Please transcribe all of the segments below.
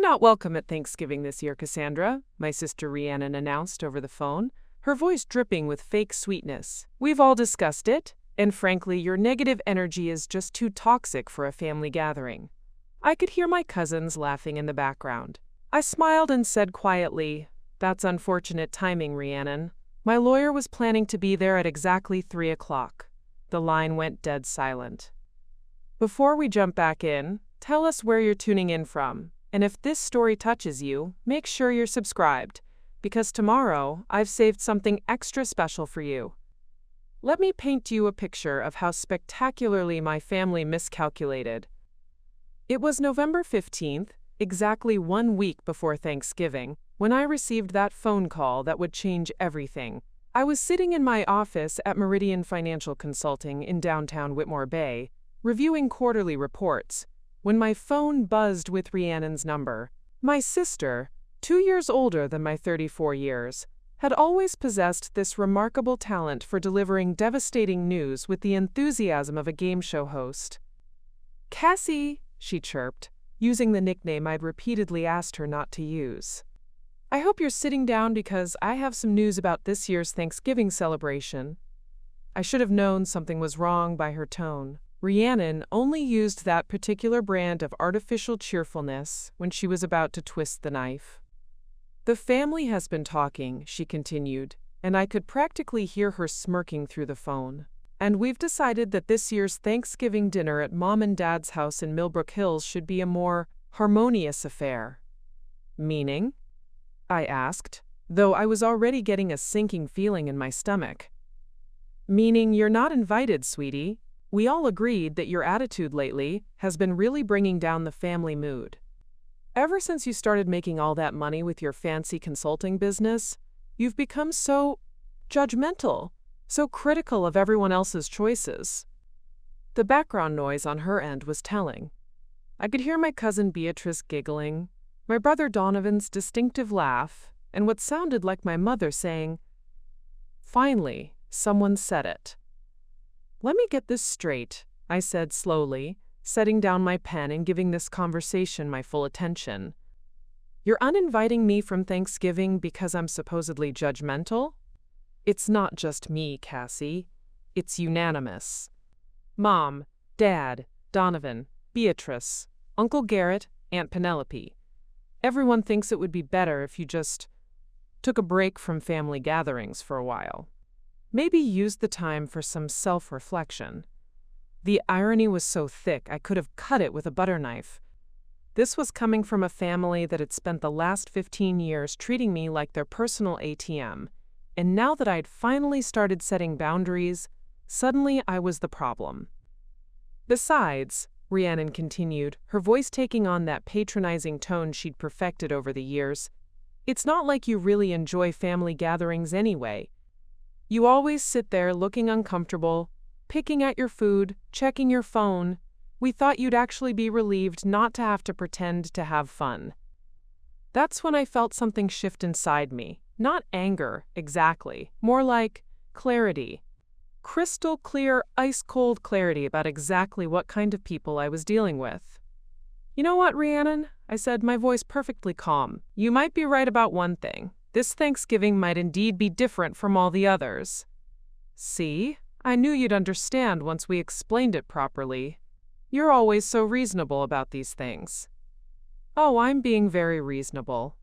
not welcome at Thanksgiving this year, Cassandra, my sister Rhiannon announced over the phone, her voice dripping with fake sweetness. We've all discussed it, and frankly, your negative energy is just too toxic for a family gathering. I could hear my cousins laughing in the background. I smiled and said quietly, "That's unfortunate timing, Rhiannon. My lawyer was planning to be there at exactly 3 o'clock. The line went dead silent. Before we jump back in, tell us where you're tuning in from, and if this story touches you, make sure you're subscribed, because tomorrow I've saved something extra special for you. Let me paint you a picture of how spectacularly my family miscalculated. It was November 15th, exactly 1 week before Thanksgiving, when I received that phone call that would change everything. I was sitting in my office at Meridian Financial Consulting in downtown Whitmore Bay, reviewing quarterly reports, when my phone buzzed with Rhiannon's number. My sister, 2 years older than my 34 years, had always possessed this remarkable talent for delivering devastating news with the enthusiasm of a game show host. "Cassie," she chirped, using the nickname I'd repeatedly asked her not to use. "I hope you're sitting down because I have some news about this year's Thanksgiving celebration." I should have known something was wrong by her tone. Rhiannon only used that particular brand of artificial cheerfulness when she was about to twist the knife. "The family has been talking," she continued, and I could practically hear her smirking through the phone. "And we've decided that this year's Thanksgiving dinner at Mom and Dad's house in Millbrook Hills should be a more harmonious affair." "Meaning?" I asked, though I was already getting a sinking feeling in my stomach. "Meaning you're not invited, sweetie. We all agreed that your attitude lately has been really bringing down the family mood. Ever since you started making all that money with your fancy consulting business, you've become so judgmental, so critical of everyone else's choices." The background noise on her end was telling. I could hear my cousin Beatrice giggling, my brother Donovan's distinctive laugh, and what sounded like my mother saying, "Finally, someone said it." "Let me get this straight," I said slowly, setting down my pen and giving this conversation my full attention. "You're uninviting me from Thanksgiving because I'm supposedly judgmental? It's not just me, Cassie. It's unanimous. Mom, Dad, Donovan, Beatrice, Uncle Garrett, Aunt Penelope. Everyone thinks it would be better if you just took a break from family gatherings for a while. Maybe used the time for some self-reflection." The irony was so thick I could have cut it with a butter knife. This was coming from a family that had spent the last 15 years treating me like their personal ATM, and now that I'd finally started setting boundaries, suddenly I was the problem. "Besides," Rhiannon continued, her voice taking on that patronizing tone she'd perfected over the years, "it's not like you really enjoy family gatherings anyway. You always sit there looking uncomfortable, picking at your food, checking your phone. We thought you'd actually be relieved not to have to pretend to have fun." That's when I felt something shift inside me. Not anger, exactly. More like clarity. Crystal clear, ice-cold clarity about exactly what kind of people I was dealing with. "You know what, Rhiannon?" I said, my voice perfectly calm. "You might be right about one thing. This Thanksgiving might indeed be different from all the others." "See? I knew you'd understand once we explained it properly. You're always so reasonable about these things." "Oh, I'm being very reasonable.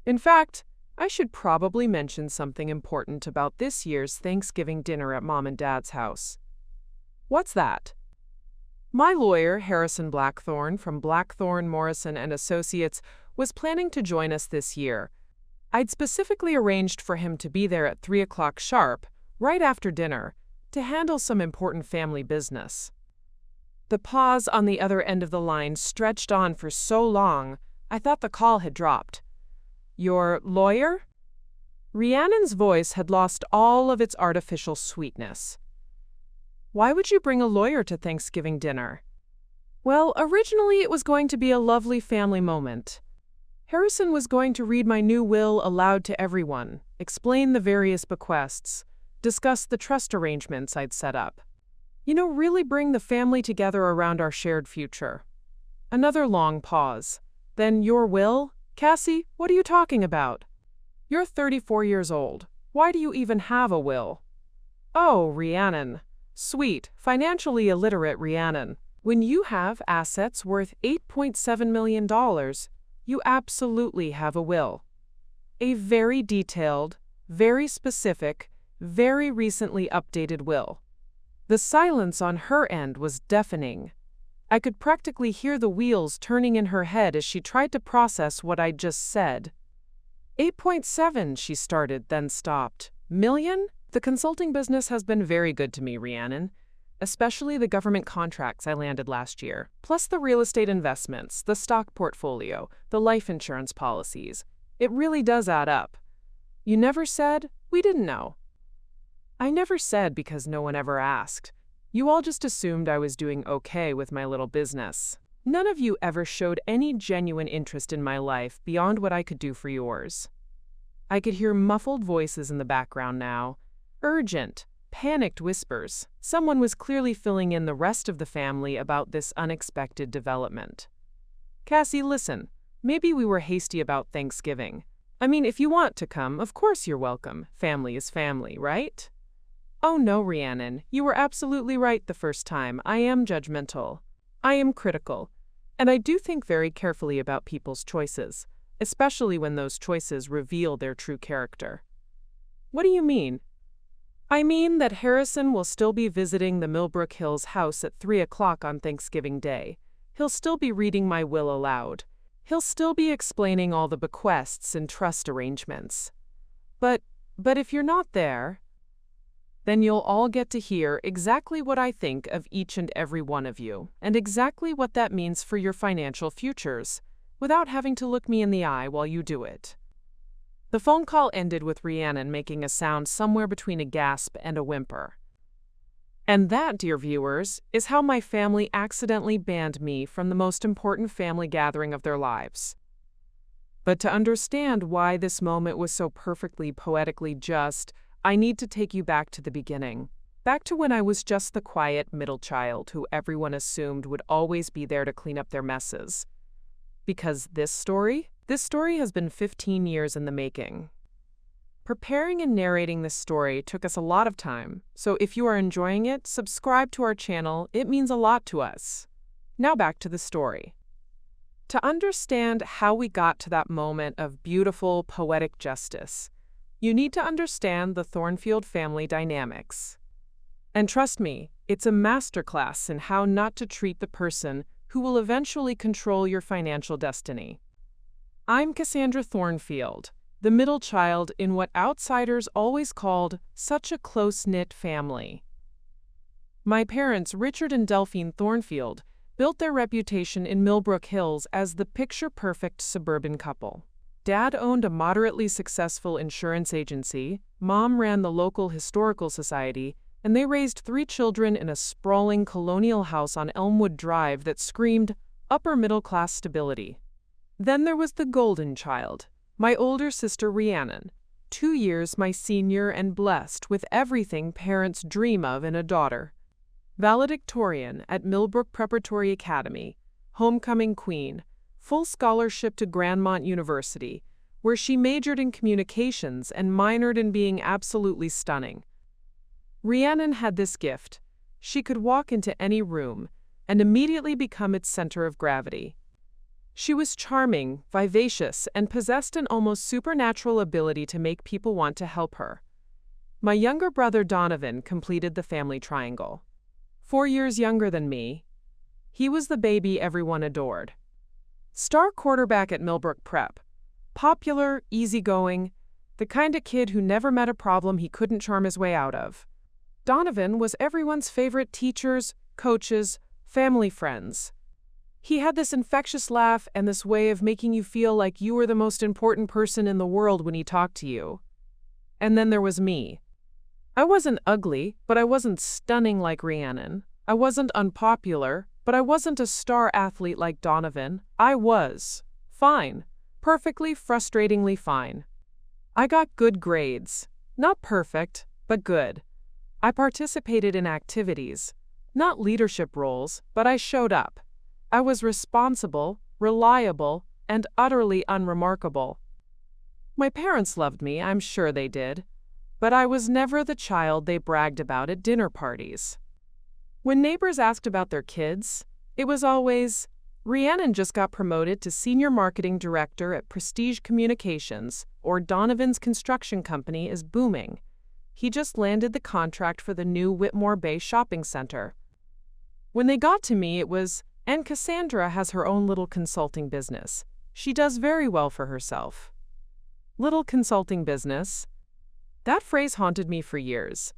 In fact, I should probably mention something important about this year's Thanksgiving dinner at Mom and Dad's house." "What's that?" My lawyer, Harrison Blackthorne from Blackthorne, Morrison & Associates, was planning to join us this year. I'd specifically arranged for him to be there at 3 o'clock sharp, right after dinner, to handle some important family business. The pause on the other end of the line stretched on for so long, I thought the call had dropped. "Your lawyer?" Rhiannon's voice had lost all of its artificial sweetness. "Why would you bring a lawyer to Thanksgiving dinner?" "Well, originally it was going to be a lovely family moment. Harrison was going to read my new will aloud to everyone, explain the various bequests, discuss the trust arrangements I'd set up. You know, really bring the family together around our shared future." Another long pause. Then your will? Cassie, what are you talking about? You're 34 years old. Why do you even have a will? Oh, Rhiannon. Sweet, financially illiterate Rhiannon. When you have assets worth $8.7 million, you absolutely have a will. A very detailed, very specific, very recently updated will. The silence on her end was deafening. I could practically hear the wheels turning in her head as she tried to process what I'd just said. 8.7, she started, then stopped. Million? The consulting business has been very good to me, Rhiannon. Especially the government contracts I landed last year, plus the real estate investments, the stock portfolio, the life insurance policies. It really does add up. You never said, we didn't know. I never said because no one ever asked. You all just assumed I was doing okay with my little business. None of you ever showed any genuine interest in my life beyond what I could do for yours. I could hear muffled voices in the background now. Urgent, panicked whispers. Someone was clearly filling in the rest of the family about this unexpected development. Cassie, listen. Maybe we were hasty about Thanksgiving. I mean, if you want to come, of course you're welcome. Family is family, right? Oh no, Rhiannon, you were absolutely right the first time. I am judgmental. I am critical. And I do think very carefully about people's choices, especially when those choices reveal their true character. What do you mean? I mean that Harrison will still be visiting the Millbrook Hills house at 3 o'clock on Thanksgiving Day. He'll still be reading my will aloud. He'll still be explaining all the bequests and trust arrangements. But if you're not there, then you'll all get to hear exactly what I think of each and every one of you, and exactly what that means for your financial futures, without having to look me in the eye while you do it. The phone call ended with Rhiannon making a sound somewhere between a gasp and a whimper. And that, dear viewers, is how my family accidentally banned me from the most important family gathering of their lives. But to understand why this moment was so perfectly poetically just, I need to take you back to the beginning. Back to when I was just the quiet middle child who everyone assumed would always be there to clean up their messes. Because this story has been 15 years in the making. Preparing and narrating this story took us a lot of time, so if you are enjoying it, subscribe to our channel. It means a lot to us. Now back to the story. To understand how we got to that moment of beautiful, poetic justice, you need to understand the Thornfield family dynamics. And trust me, it's a masterclass in how not to treat the person who will eventually control your financial destiny. I'm Cassandra Thornfield, the middle child in what outsiders always called such a close-knit family. My parents, Richard and Delphine Thornfield, built their reputation in Millbrook Hills as the picture-perfect suburban couple. Dad owned a moderately successful insurance agency, Mom ran the local historical society, and they raised 3 children in a sprawling colonial house on Elmwood Drive that screamed upper-middle-class stability. Then there was the golden child, my older sister Rhiannon, 2 years my senior and blessed with everything parents dream of in a daughter. Valedictorian at Millbrook Preparatory Academy, homecoming queen, full scholarship to Grandmont University, where she majored in communications and minored in being absolutely stunning. Rhiannon had this gift. She could walk into any room and immediately become its center of gravity. She was charming, vivacious, and possessed an almost supernatural ability to make people want to help her. My younger brother Donovan completed the family triangle. 4 years younger than me, he was the baby everyone adored. Star quarterback at Millbrook Prep. Popular, easygoing, the kind of kid who never met a problem he couldn't charm his way out of. Donovan was everyone's favorite teachers, coaches, family friends. He had this infectious laugh and this way of making you feel like you were the most important person in the world when he talked to you. And then there was me. I wasn't ugly, but I wasn't stunning like Rhiannon. I wasn't unpopular, but I wasn't a star athlete like Donovan. I was fine, perfectly, frustratingly fine. I got good grades. Not perfect, but good. I participated in activities. Not leadership roles, but I showed up. I was responsible, reliable, and utterly unremarkable. My parents loved me, I'm sure they did, but I was never the child they bragged about at dinner parties. When neighbors asked about their kids, it was always, Rhiannon just got promoted to Senior Marketing Director at Prestige Communications, or Donovan's construction company is booming. He just landed the contract for the new Whitmore Bay shopping center. When they got to me, it was, and Cassandra has her own little consulting business. She does very well for herself. Little consulting business? That phrase haunted me for years.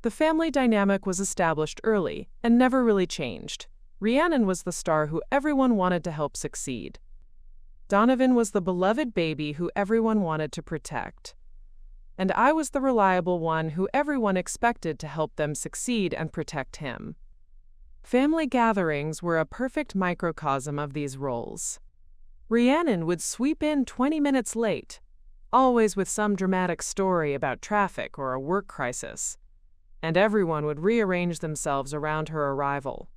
The family dynamic was established early and never really changed. Rhiannon was the star who everyone wanted to help succeed. Donovan was the beloved baby who everyone wanted to protect. And I was the reliable one who everyone expected to help them succeed and protect him. Family gatherings were a perfect microcosm of these roles. Rhiannon would sweep in 20 minutes late, always with some dramatic story about traffic or a work crisis, and everyone would rearrange themselves around her arrival.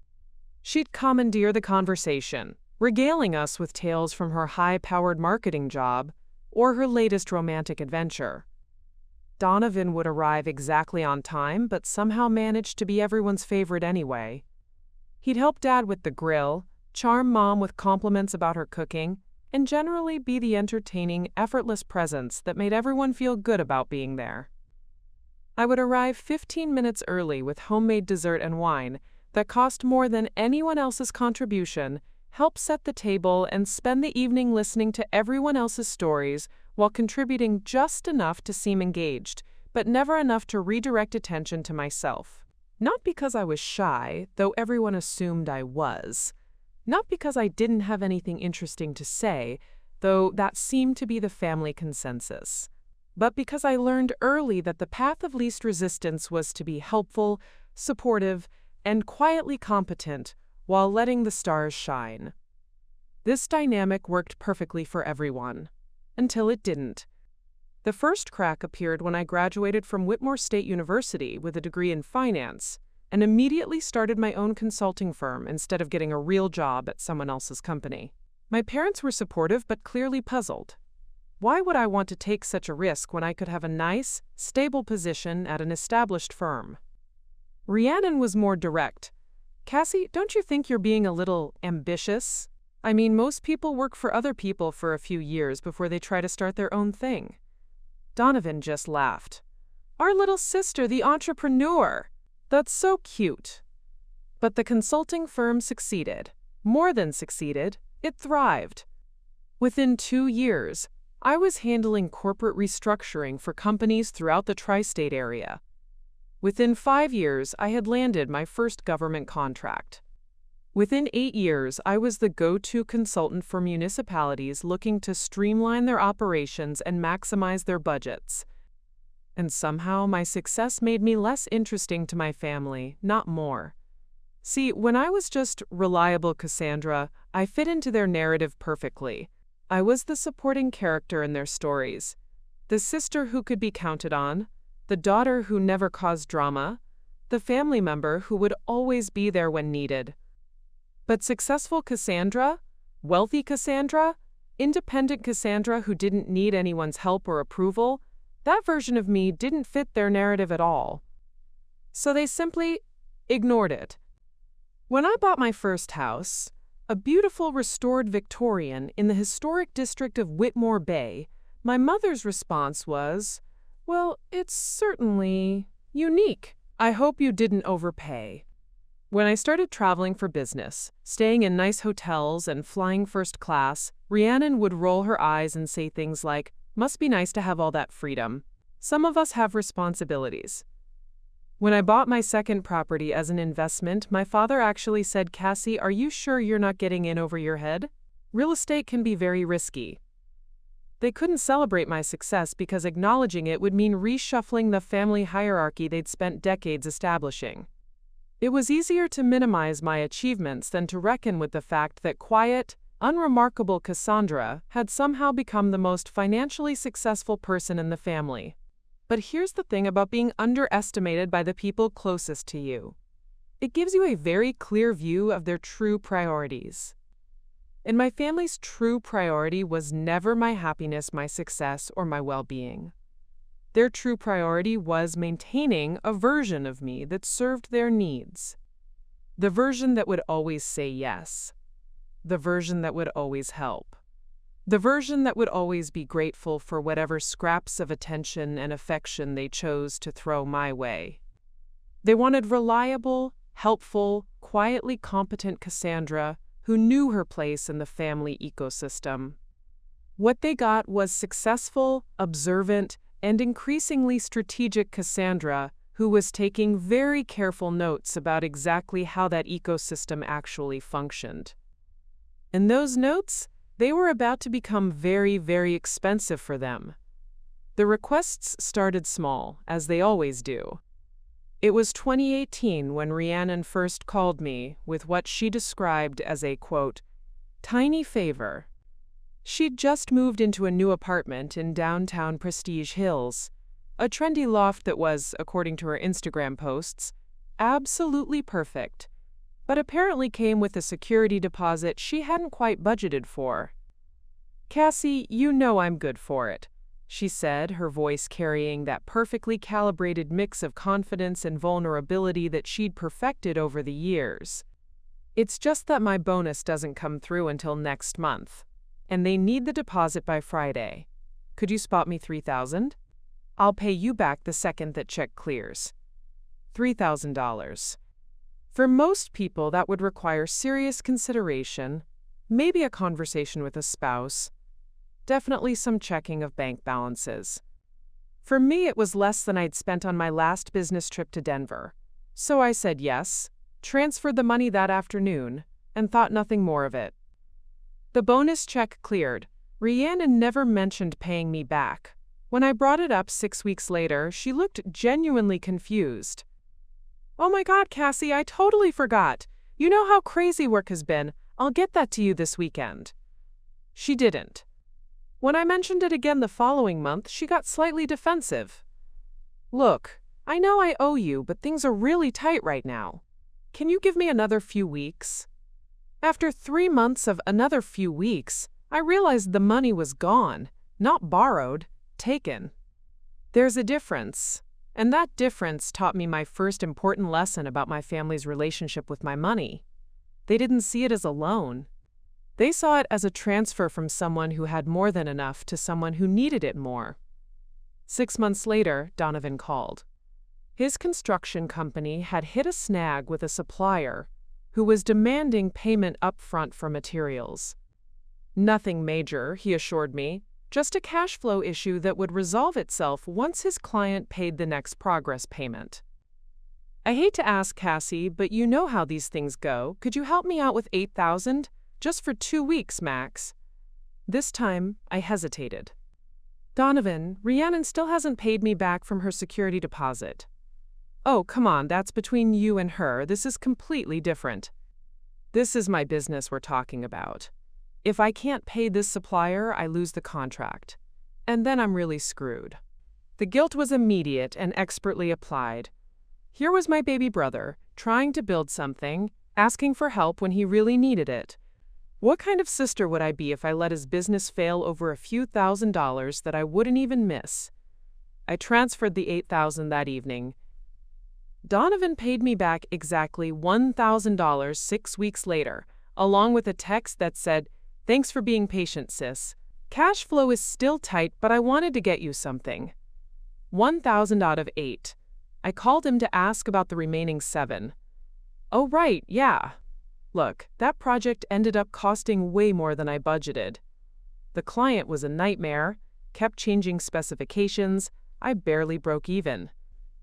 She'd commandeer the conversation, regaling us with tales from her high-powered marketing job or her latest romantic adventure. Donovan would arrive exactly on time, but somehow managed to be everyone's favorite anyway. He'd help Dad with the grill, charm Mom with compliments about her cooking, and generally be the entertaining, effortless presence that made everyone feel good about being there. I would arrive 15 minutes early with homemade dessert and wine that cost more than anyone else's contribution, help set the table, and spend the evening listening to everyone else's stories while contributing just enough to seem engaged, but never enough to redirect attention to myself. Not because I was shy, though everyone assumed I was. Not because I didn't have anything interesting to say, though that seemed to be the family consensus. But because I learned early that the path of least resistance was to be helpful, supportive, and quietly competent while letting the stars shine. This dynamic worked perfectly for everyone. Until it didn't. The first crack appeared when I graduated from Whitmore State University with a degree in finance and immediately started my own consulting firm instead of getting a real job at someone else's company. My parents were supportive but clearly puzzled. Why would I want to take such a risk when I could have a nice, stable position at an established firm? Rhiannon was more direct. Cassie, don't you think you're being a little ambitious? I mean, most people work for other people for a few years before they try to start their own thing. Donovan just laughed. Our little sister, the entrepreneur. That's so cute. But the consulting firm succeeded. More than succeeded, it thrived. Within 2 years, I was handling corporate restructuring for companies throughout the tri-state area. Within 5 years, I had landed my first government contract. Within 8 years, I was the go-to consultant for municipalities looking to streamline their operations and maximize their budgets. And somehow, my success made me less interesting to my family, not more. See, when I was just reliable Cassandra, I fit into their narrative perfectly. I was the supporting character in their stories. The sister who could be counted on, the daughter who never caused drama, the family member who would always be there when needed. But successful Cassandra, wealthy Cassandra, independent Cassandra who didn't need anyone's help or approval, that version of me didn't fit their narrative at all. So they simply ignored it. When I bought my first house, a beautiful restored Victorian in the historic district of Whitmore Bay, my mother's response was, "Well, it's certainly unique. I hope you didn't overpay." When I started traveling for business, staying in nice hotels and flying first class, Rhiannon would roll her eyes and say things like, "Must be nice to have all that freedom. Some of us have responsibilities." When I bought my second property as an investment, my father actually said, "Cassie, are you sure you're not getting in over your head? Real estate can be very risky." They couldn't celebrate my success because acknowledging it would mean reshuffling the family hierarchy they'd spent decades establishing. It was easier to minimize my achievements than to reckon with the fact that quiet, unremarkable Cassandra had somehow become the most financially successful person in the family. But here's the thing about being underestimated by the people closest to you. It gives you a very clear view of their true priorities. And my family's true priority was never my happiness, my success, or my well-being. Their true priority was maintaining a version of me that served their needs. The version that would always say yes. The version that would always help. The version that would always be grateful for whatever scraps of attention and affection they chose to throw my way. They wanted reliable, helpful, quietly competent Cassandra who knew her place in the family ecosystem. What they got was successful, observant, and increasingly strategic Cassandra who was taking very careful notes about exactly how that ecosystem actually functioned. And those notes, they were about to become very, very expensive for them. The requests started small, as they always do. It was 2018 when Rhiannon first called me with what she described as a, quote, tiny favor. She'd just moved into a new apartment in downtown Prestige Hills, a trendy loft that was, according to her Instagram posts, absolutely perfect, but apparently came with a security deposit she hadn't quite budgeted for. "Cassie, you know I'm good for it," she said, her voice carrying that perfectly calibrated mix of confidence and vulnerability that she'd perfected over the years. "It's just that my bonus doesn't come through until next month, and they need the deposit by Friday. Could you spot me $3,000? I'll pay you back the second that check clears." $3,000. For most people, that would require serious consideration, maybe a conversation with a spouse, definitely some checking of bank balances. For me, it was less than I'd spent on my last business trip to Denver. So I said yes, transferred the money that afternoon, and thought nothing more of it. The bonus check cleared. Rhiannon never mentioned paying me back. When I brought it up 6 weeks later, she looked genuinely confused. "Oh my God, Cassie, I totally forgot. You know how crazy work has been. I'll get that to you this weekend." She didn't. When I mentioned it again the following month, she got slightly defensive. "Look, I know I owe you, but things are really tight right now. Can you give me another few weeks?" After 3 months of another few weeks, I realized the money was gone, not borrowed, taken. There's a difference, and that difference taught me my first important lesson about my family's relationship with my money. They didn't see it as a loan. They saw it as a transfer from someone who had more than enough to someone who needed it more. 6 months later, Donovan called. His construction company had hit a snag with a supplier who was demanding payment upfront for materials. Nothing major, he assured me, just a cash flow issue that would resolve itself once his client paid the next progress payment. "I hate to ask, Cassie, but you know how these things go. Could you help me out with $8,000? Just for 2 weeks, max." This time, I hesitated. "Donovan, Rhiannon still hasn't paid me back from her security deposit." "Oh, come on, that's between you and her. This is completely different. This is my business we're talking about. If I can't pay this supplier, I lose the contract. And then I'm really screwed." The guilt was immediate and expertly applied. Here was my baby brother, trying to build something, asking for help when he really needed it. What kind of sister would I be if I let his business fail over a few $1,000s that I wouldn't even miss? I transferred the $8,000 that evening. Donovan paid me back exactly $1,000 6 weeks later, along with a text that said, "Thanks for being patient, sis. Cash flow is still tight, but I wanted to get you something." 1,000 out of 8. I called him to ask about the remaining 7. "Oh, right, yeah. Look, that project ended up costing way more than I budgeted. The client was a nightmare, kept changing specifications, I barely broke even.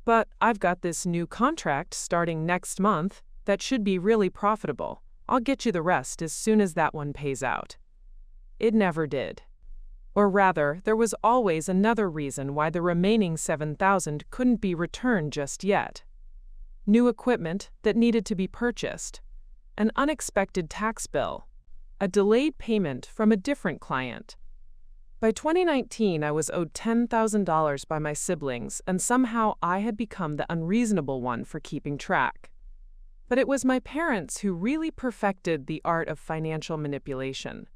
But I've got this new contract starting next month that should be really profitable. I'll get you the rest as soon as that one pays out." It never did. Or rather, there was always another reason why the remaining 7,000 couldn't be returned just yet. New equipment that needed to be purchased, an unexpected tax bill, a delayed payment from a different client. By 2019, I was owed $10,000 by my siblings, and somehow I had become the unreasonable one for keeping track. But it was my parents who really perfected the art of financial manipulation.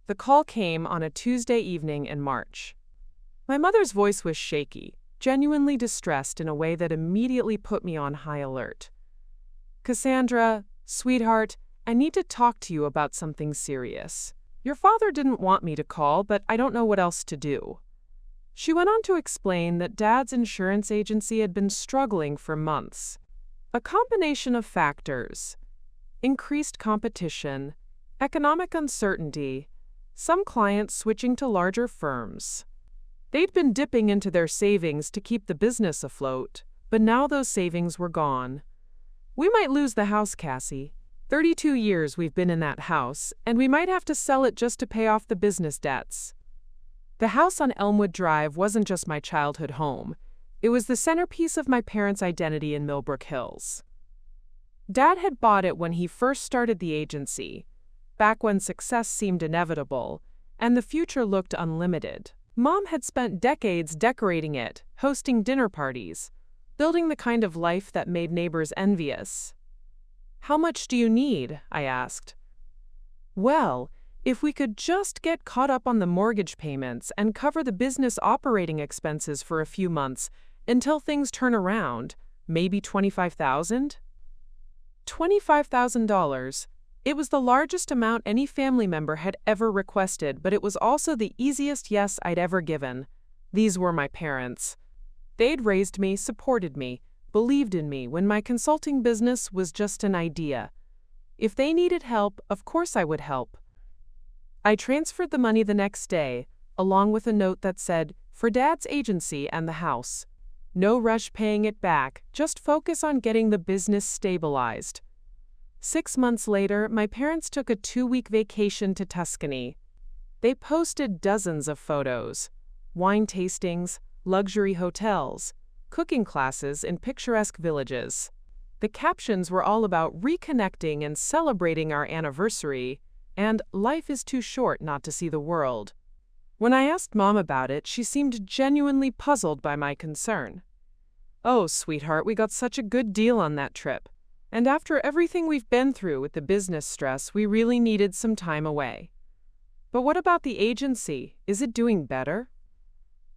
The call came on a Tuesday evening in March. My mother's voice was shaky, genuinely distressed in a way that immediately put me on high alert. "Cassandra, sweetheart, I need to talk to you about something serious. Your father didn't want me to call, but I don't know what else to do." She went on to explain that Dad's insurance agency had been struggling for months. A combination of factors: increased competition, economic uncertainty, some clients switching to larger firms. They'd been dipping into their savings to keep the business afloat, but now those savings were gone. "We might lose the house, Cassie. 32 years we've been in that house, and we might have to sell it just to pay off the business debts." The house on Elmwood Drive wasn't just my childhood home. It was the centerpiece of my parents' identity in Millbrook Hills. Dad had bought it when he first started the agency, back when success seemed inevitable, and the future looked unlimited. Mom had spent decades decorating it, hosting dinner parties, building the kind of life that made neighbors envious. "How much do you need?" I asked. "Well, if we could just get caught up on the mortgage payments and cover the business operating expenses for a few months until things turn around, maybe $25,000? $25,000. It was the largest amount any family member had ever requested, but it was also the easiest yes I'd ever given. These were my parents. They'd raised me, supported me, believed in me when my consulting business was just an idea. If they needed help, of course I would help. I transferred the money the next day, along with a note that said, "For Dad's agency and the house. No rush paying it back, just focus on getting the business stabilized." 6 months later, my parents took a 2-week vacation to Tuscany. They posted dozens of photos: wine tastings, luxury hotels, cooking classes in picturesque villages. The captions were all about reconnecting and celebrating our anniversary, and "life is too short not to see the world." When I asked Mom about it, she seemed genuinely puzzled by my concern. "Oh, sweetheart, we got such a good deal on that trip. And after everything we've been through with the business stress, we really needed some time away." "But what about the agency? Is it doing better?"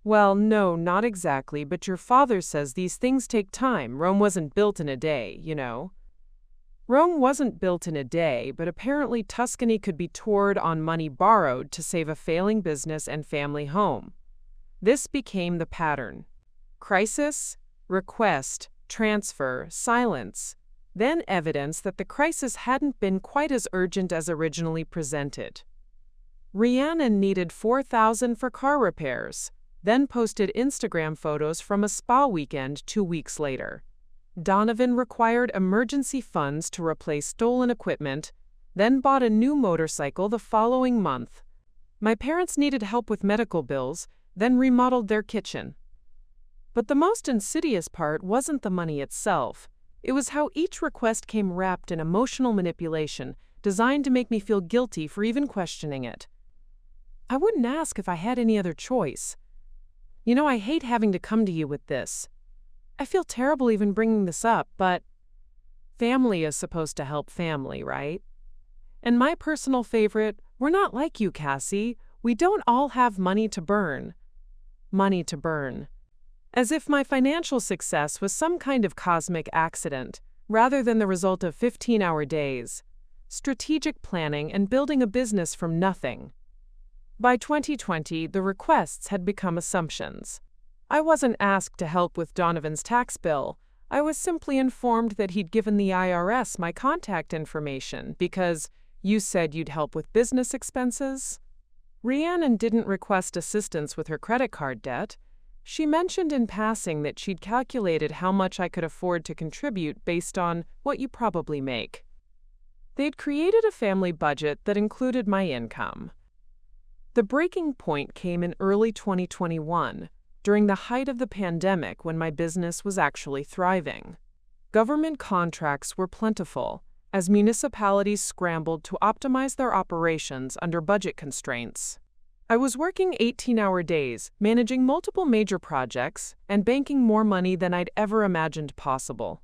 "Well, no, not exactly, but your father says these things take time. Rome wasn't built in a day, you know." Rome wasn't built in a day, but apparently Tuscany could be toured on money borrowed to save a failing business and family home. This became the pattern: crisis, request, transfer, silence, then evidence that the crisis hadn't been quite as urgent as originally presented. Rhiannon needed $4,000 for car repairs, then posted Instagram photos from a spa weekend 2 weeks later. Donovan required emergency funds to replace stolen equipment, then bought a new motorcycle the following month. My parents needed help with medical bills, then remodeled their kitchen. But the most insidious part wasn't the money itself. It was how each request came wrapped in emotional manipulation, designed to make me feel guilty for even questioning it. I wouldn't ask if I had any other choice. "You know, I hate having to come to you with this. I feel terrible even bringing this up, but family is supposed to help family, right? And my personal favorite, we're not like you, Cassie. We don't all have money to burn." Money to burn. As if my financial success was some kind of cosmic accident, rather than the result of 15-hour days, strategic planning, and building a business from nothing. By 2020, the requests had become assumptions. I wasn't asked to help with Donovan's tax bill. I was simply informed that he'd given the IRS my contact information because "you said you'd help with business expenses." Rhiannon didn't request assistance with her credit card debt. She mentioned in passing that she'd calculated how much I could afford to contribute based on what you probably make. They'd created a family budget that included my income. The breaking point came in early 2021, during the height of the pandemic when my business was actually thriving. Government contracts were plentiful, as municipalities scrambled to optimize their operations under budget constraints. I was working 18-hour days, managing multiple major projects, and banking more money than I'd ever imagined possible.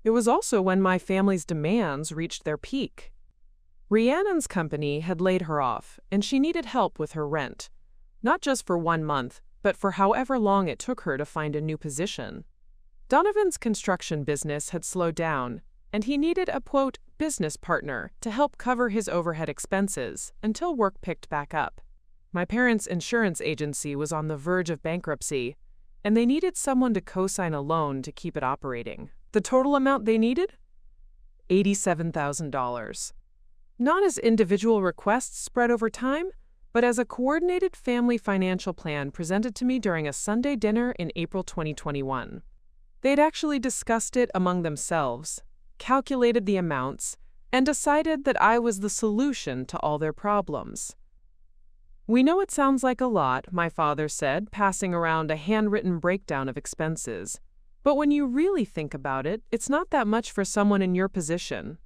It was also when my family's demands reached their peak. Rhiannon's company had laid her off, and she needed help with her rent. Not just for 1 month, but for however long it took her to find a new position. Donovan's construction business had slowed down, and he needed a, quote, business partner to help cover his overhead expenses until work picked back up. My parents' insurance agency was on the verge of bankruptcy, and they needed someone to co-sign a loan to keep it operating. The total amount they needed? $87,000. Not as individual requests spread over time, but as a coordinated family financial plan presented to me during a Sunday dinner in April 2021. They'd actually discussed it among themselves, calculated the amounts, and decided that I was the solution to all their problems. "We know it sounds like a lot," my father said, passing around a handwritten breakdown of expenses. "But when you really think about it, it's not that much for someone in your position."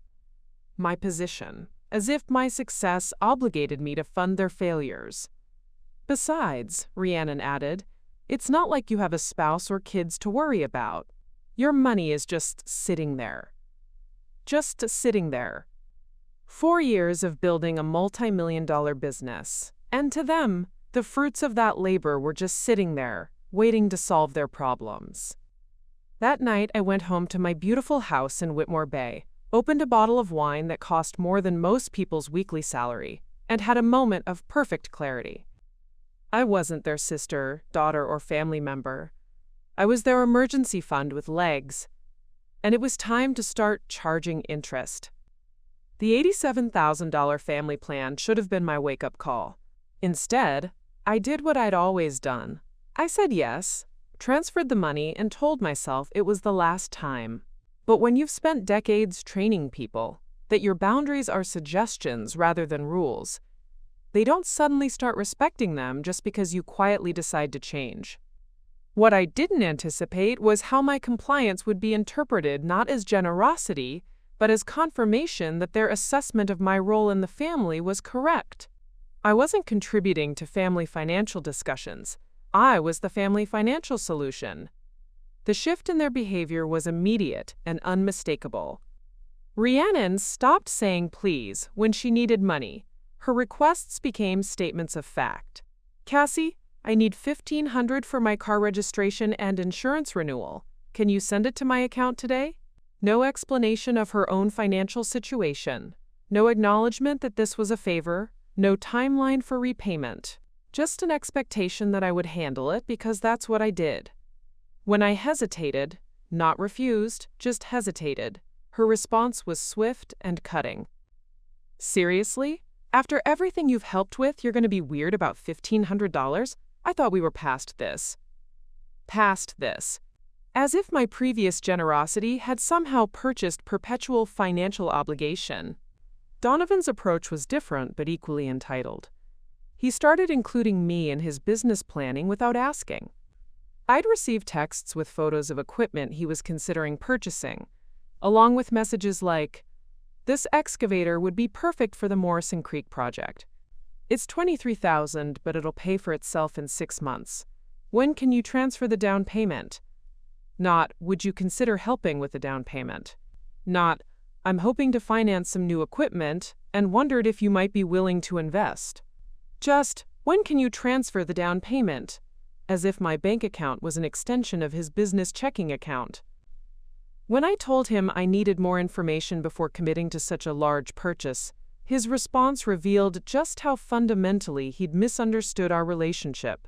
My position, as if my success obligated me to fund their failures. "Besides," Rhiannon added, "it's not like you have a spouse or kids to worry about. Your money is just sitting there. Just sitting there." 4 years of building a multi-million-dollar business, and to them, the fruits of that labor were just sitting there, waiting to solve their problems. That night, I went home to my beautiful house in Whitmore Bay, opened a bottle of wine that cost more than most people's weekly salary, and had a moment of perfect clarity. I wasn't their sister, daughter, or family member. I was their emergency fund with legs, and it was time to start charging interest. The $87,000 family plan should have been my wake-up call. Instead, I did what I'd always done. I said yes, transferred the money, and told myself it was the last time. But when you've spent decades training people that your boundaries are suggestions rather than rules, they don't suddenly start respecting them just because you quietly decide to change. What I didn't anticipate was how my compliance would be interpreted not as generosity, but as confirmation that their assessment of my role in the family was correct. I wasn't contributing to family financial discussions. I was the family financial solution. The shift in their behavior was immediate and unmistakable. Rhiannon stopped saying please when she needed money. Her requests became statements of fact. "Cassie, I need $1,500 for my car registration and insurance renewal. Can you send it to my account today?" No explanation of her own financial situation. No acknowledgement that this was a favor. No timeline for repayment. Just an expectation that I would handle it because that's what I did. When I hesitated, not refused, just hesitated, her response was swift and cutting. "Seriously? After everything you've helped with, you're going to be weird about $1,500? I thought we were past this." Past this. As if my previous generosity had somehow purchased perpetual financial obligation. Donovan's approach was different but equally entitled. He started including me in his business planning without asking. I'd received texts with photos of equipment he was considering purchasing, along with messages like, "This excavator would be perfect for the Morrison Creek project. It's $23,000, but it'll pay for itself in 6 months. When can you transfer the down payment?" Not, "Would you consider helping with the down payment?" Not, "I'm hoping to finance some new equipment and wondered if you might be willing to invest." Just, "When can you transfer the down payment?" As if my bank account was an extension of his business checking account. When I told him I needed more information before committing to such a large purchase, his response revealed just how fundamentally he'd misunderstood our relationship.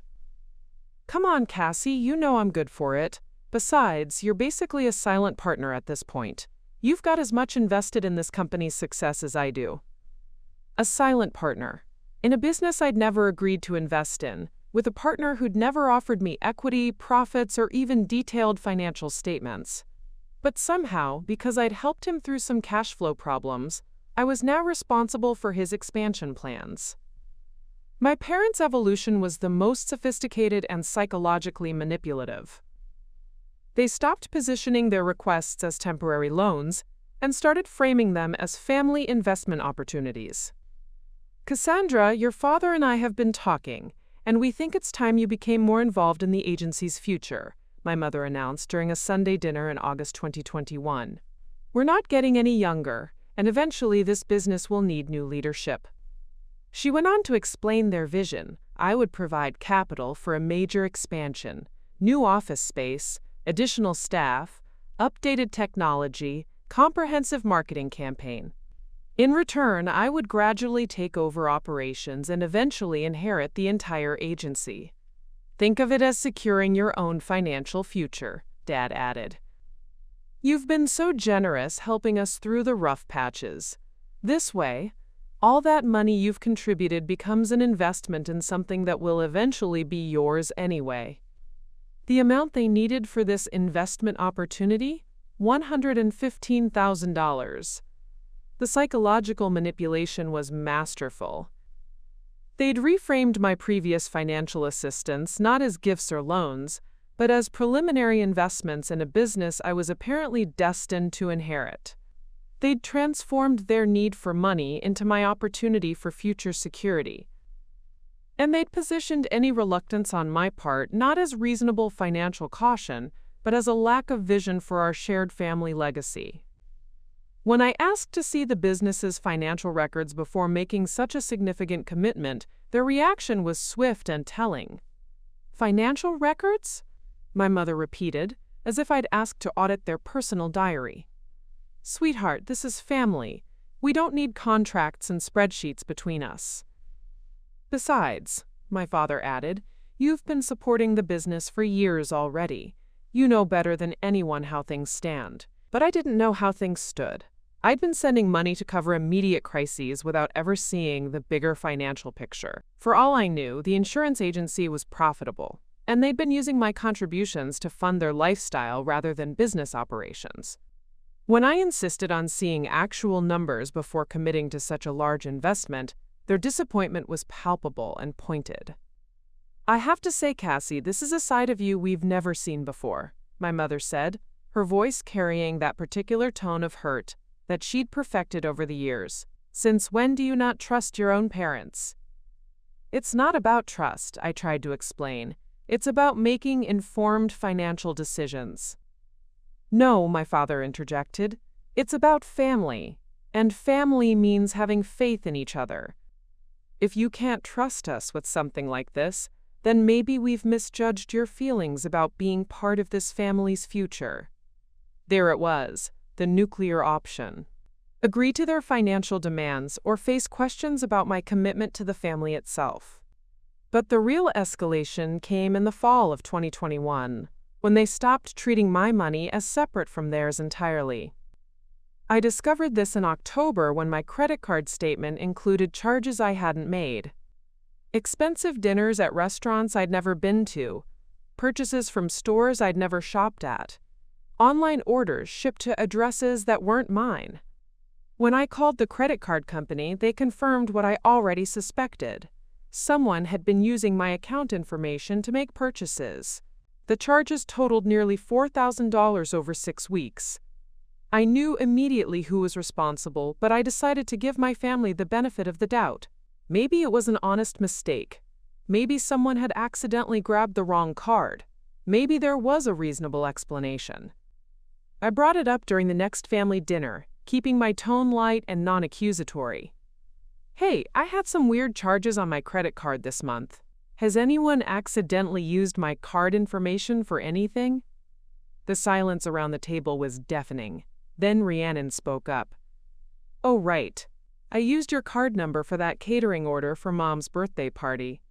"Come on, Cassie, you know I'm good for it. Besides, you're basically a silent partner at this point. You've got as much invested in this company's success as I do." A silent partner. In a business I'd never agreed to invest in, with a partner who'd never offered me equity, profits, or even detailed financial statements. But somehow, because I'd helped him through some cash flow problems, I was now responsible for his expansion plans. My parents' evolution was the most sophisticated and psychologically manipulative. They stopped positioning their requests as temporary loans and started framing them as family investment opportunities. "Cassandra, your father and I have been talking, and we think it's time you became more involved in the agency's future," my mother announced during a Sunday dinner in August 2021. We're not getting any younger, and eventually this business will need new leadership. She went on to explain their vision. I would provide capital for a major expansion, new office space, additional staff, updated technology, comprehensive marketing campaign. In return, I would gradually take over operations and eventually inherit the entire agency. Think of it as securing your own financial future, Dad added. You've been so generous helping us through the rough patches. This way, all that money you've contributed becomes an investment in something that will eventually be yours anyway. The amount they needed for this investment opportunity? $115,000. The psychological manipulation was masterful. They'd reframed my previous financial assistance not as gifts or loans, but as preliminary investments in a business I was apparently destined to inherit. They'd transformed their need for money into my opportunity for future security. And they'd positioned any reluctance on my part not as reasonable financial caution, but as a lack of vision for our shared family legacy. When I asked to see the business's financial records before making such a significant commitment, their reaction was swift and telling. "Financial records?" my mother repeated, as if I'd asked to audit their personal diary. "Sweetheart, this is family. We don't need contracts and spreadsheets between us." "Besides," my father added, "you've been supporting the business for years already. You know better than anyone how things stand." But I didn't know how things stood. I'd been sending money to cover immediate crises without ever seeing the bigger financial picture. For all I knew, the insurance agency was profitable, and they'd been using my contributions to fund their lifestyle rather than business operations. When I insisted on seeing actual numbers before committing to such a large investment, their disappointment was palpable and pointed. "I have to say, Cassie, this is a side of you we've never seen before," my mother said, her voice carrying that particular tone of hurt that she'd perfected over the years. "Since when do you not trust your own parents?" "It's not about trust," I tried to explain. "It's about making informed financial decisions." "No," my father interjected. "It's about family. And family means having faith in each other. If you can't trust us with something like this, then maybe we've misjudged your feelings about being part of this family's future." There it was, the nuclear option. Agree to their financial demands or face questions about my commitment to the family itself. But the real escalation came in the fall of 2021, when they stopped treating my money as separate from theirs entirely. I discovered this in October when my credit card statement included charges I hadn't made. Expensive dinners at restaurants I'd never been to, purchases from stores I'd never shopped at, online orders shipped to addresses that weren't mine. When I called the credit card company, they confirmed what I already suspected. Someone had been using my account information to make purchases. The charges totaled nearly $4,000 over 6 weeks. I knew immediately who was responsible, but I decided to give my family the benefit of the doubt. Maybe it was an honest mistake. Maybe someone had accidentally grabbed the wrong card. Maybe there was a reasonable explanation. I brought it up during the next family dinner, keeping my tone light and non-accusatory. "Hey, I had some weird charges on my credit card this month. Has anyone accidentally used my card information for anything?" The silence around the table was deafening. Then Rhiannon spoke up. "Oh, right. I used your card number for that catering order for Mom's birthday party.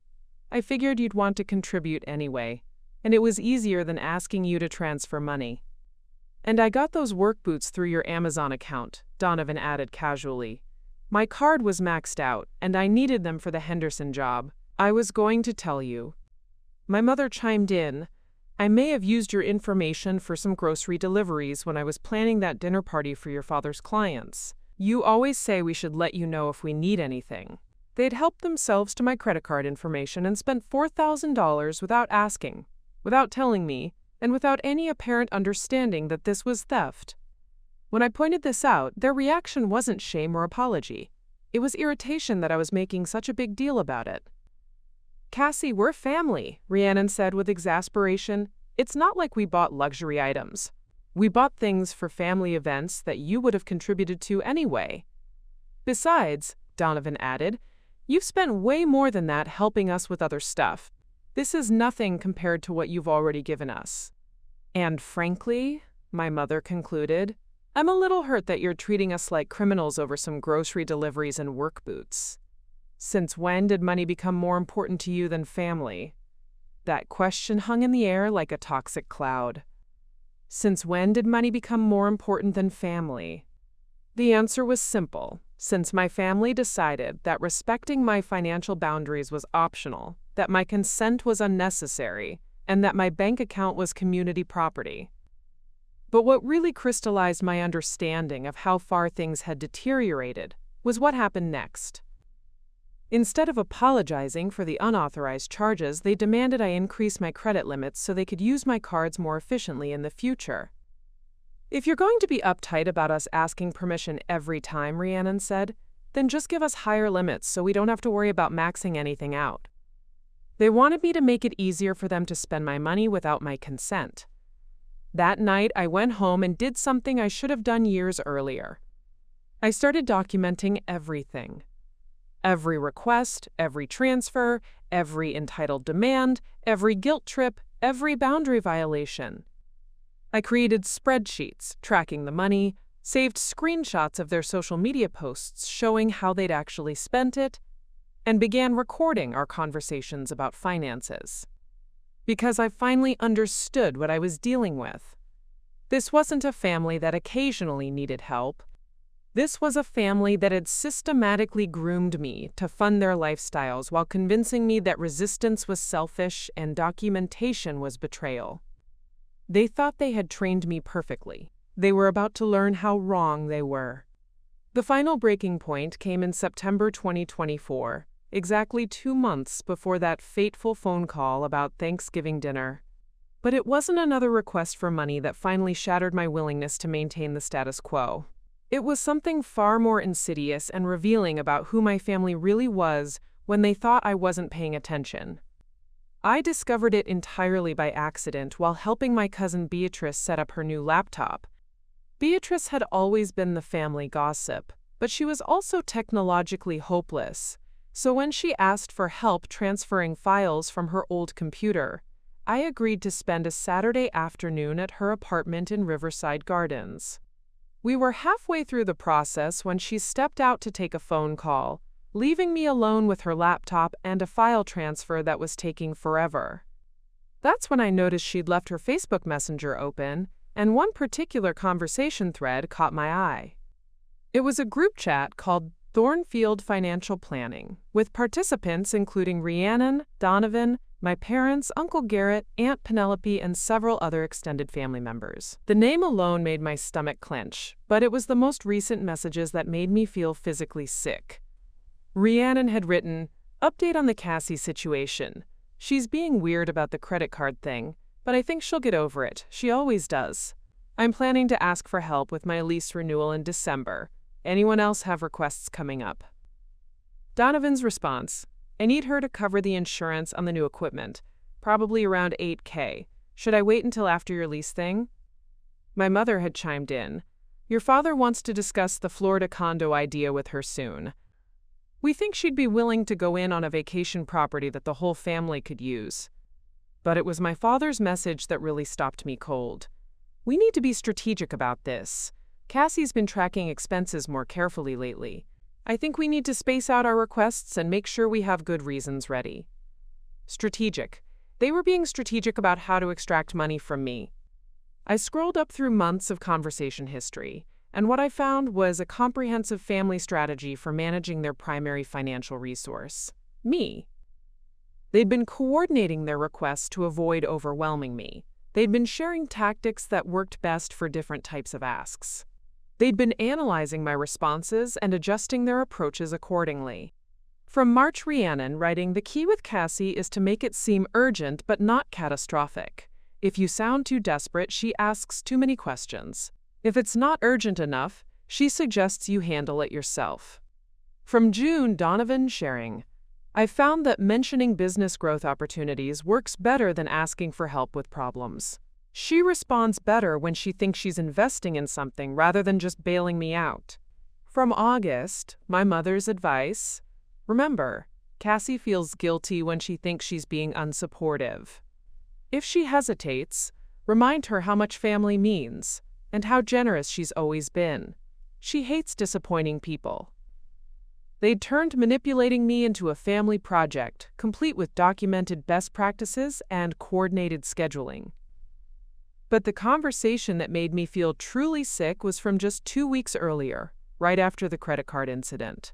I figured you'd want to contribute anyway, and it was easier than asking you to transfer money. And I got those work boots through your Amazon account," Donovan added casually. "My card was maxed out, and I needed them for the Henderson job. I was going to tell you." My mother chimed in. "I may have used your information for some grocery deliveries when I was planning that dinner party for your father's clients. You always say we should let you know if we need anything." They'd helped themselves to my credit card information and spent $4,000 without asking, without telling me, and without any apparent understanding that this was theft. When I pointed this out, their reaction wasn't shame or apology. It was irritation that I was making such a big deal about it. "Cassie, we're family," Rhiannon said with exasperation. "It's not like we bought luxury items." We bought things for family events that you would have contributed to anyway. Besides, Donovan added, you've spent way more than that helping us with other stuff. This is nothing compared to what you've already given us. And frankly, my mother concluded, I'm a little hurt that you're treating us like criminals over some grocery deliveries and work boots. Since when did money become more important to you than family? That question hung in the air like a toxic cloud. Since when did money become more important than family? The answer was simple. Since my family decided that respecting my financial boundaries was optional, that my consent was unnecessary, and that my bank account was community property. But what really crystallized my understanding of how far things had deteriorated was what happened next. Instead of apologizing for the unauthorized charges, they demanded I increase my credit limits so they could use my cards more efficiently in the future. If you're going to be uptight about us asking permission every time, Rhiannon said, then just give us higher limits so we don't have to worry about maxing anything out. They wanted me to make it easier for them to spend my money without my consent. That night, I went home and did something I should have done years earlier. I started documenting everything. Every request, every transfer, every entitled demand, every guilt trip, every boundary violation. I created spreadsheets tracking the money, saved screenshots of their social media posts showing how they'd actually spent it, and began recording our conversations about finances. Because I finally understood what I was dealing with. This wasn't a family that occasionally needed help. This was a family that had systematically groomed me to fund their lifestyles while convincing me that resistance was selfish and documentation was betrayal. They thought they had trained me perfectly. They were about to learn how wrong they were. The final breaking point came in September 2024, exactly 2 months before that fateful phone call about Thanksgiving dinner. But it wasn't another request for money that finally shattered my willingness to maintain the status quo. It was something far more insidious and revealing about who my family really was when they thought I wasn't paying attention. I discovered it entirely by accident while helping my cousin Beatrice set up her new laptop. Beatrice had always been the family gossip, but she was also technologically hopeless. So when she asked for help transferring files from her old computer, I agreed to spend a Saturday afternoon at her apartment in Riverside Gardens. We were halfway through the process when she stepped out to take a phone call, leaving me alone with her laptop and a file transfer that was taking forever. That's when I noticed she'd left her Facebook Messenger open, and one particular conversation thread caught my eye. It was a group chat called Thornfield Financial Planning, with participants including Rhiannon, Donovan, my parents, Uncle Garrett, Aunt Penelope, and several other extended family members. The name alone made my stomach clench, but it was the most recent messages that made me feel physically sick. Rhiannon had written, "Update on the Cassie situation. She's being weird about the credit card thing, but I think she'll get over it. She always does. I'm planning to ask for help with my lease renewal in December. Anyone else have requests coming up?" Donovan's response, "I need her to cover the insurance on the new equipment, probably around $8K. Should I wait until after your lease thing?" My mother had chimed in, "Your father wants to discuss the Florida condo idea with her soon. We think she'd be willing to go in on a vacation property that the whole family could use." But it was my father's message that really stopped me cold. "We need to be strategic about this. Cassie's been tracking expenses more carefully lately. I think we need to space out our requests and make sure we have good reasons ready." Strategic. They were being strategic about how to extract money from me. I scrolled up through months of conversation history, and what I found was a comprehensive family strategy for managing their primary financial resource, me. They'd been coordinating their requests to avoid overwhelming me. They'd been sharing tactics that worked best for different types of asks. They'd been analyzing my responses and adjusting their approaches accordingly. From March, Rhiannon writing, "The key with Cassie is to make it seem urgent but not catastrophic. If you sound too desperate, she asks too many questions. If it's not urgent enough, she suggests you handle it yourself." From June, Donovan sharing, "I found that mentioning business growth opportunities works better than asking for help with problems. She responds better when she thinks she's investing in something rather than just bailing me out. From August, my mother's advice: remember, Cassie feels guilty when she thinks she's being unsupportive. If she hesitates, remind her how much family means and how generous she's always been. She hates disappointing people. They'd turned manipulating me into a family project, complete with documented best practices and coordinated scheduling. But the conversation that made me feel truly sick was from just 2 weeks earlier, right after the credit card incident.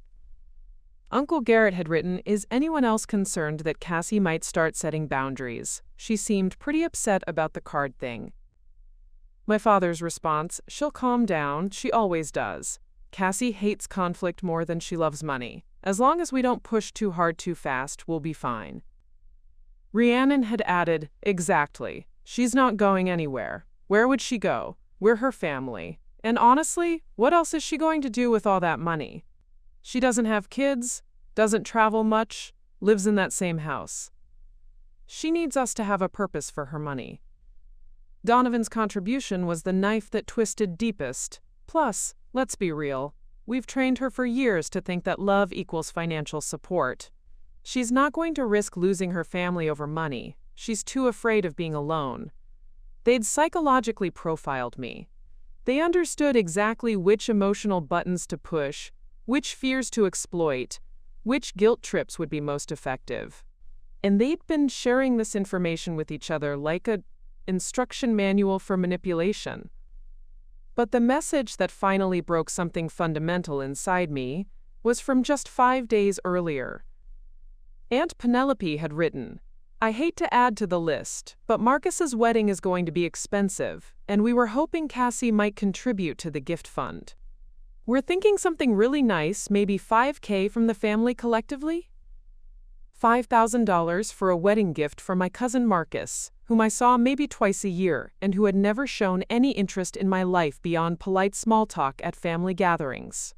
Uncle Garrett had written, "Is anyone else concerned that Cassie might start setting boundaries? She seemed pretty upset about the card thing." My father's response: "She'll calm down, she always does. Cassie hates conflict more than she loves money. As long as we don't push too hard too fast, we'll be fine." Rhiannon had added, "Exactly. She's not going anywhere. Where would she go? We're her family. And honestly, what else is she going to do with all that money? She doesn't have kids, doesn't travel much, lives in that same house. She needs us to have a purpose for her money." Donovan's contribution was the knife that twisted deepest. Plus, let's be real, we've trained her for years to think that love equals financial support. She's not going to risk losing her family over money. She's too afraid of being alone. They'd psychologically profiled me. They understood exactly which emotional buttons to push, which fears to exploit, which guilt trips would be most effective. And they'd been sharing this information with each other like an instruction manual for manipulation. But the message that finally broke something fundamental inside me was from just 5 days earlier. Aunt Penelope had written, "I hate to add to the list, but Marcus's wedding is going to be expensive, and we were hoping Cassie might contribute to the gift fund. We're thinking something really nice, maybe $5,000 from the family collectively? $5,000 for a wedding gift for my cousin Marcus, whom I saw maybe twice a year and who had never shown any interest in my life beyond polite small talk at family gatherings."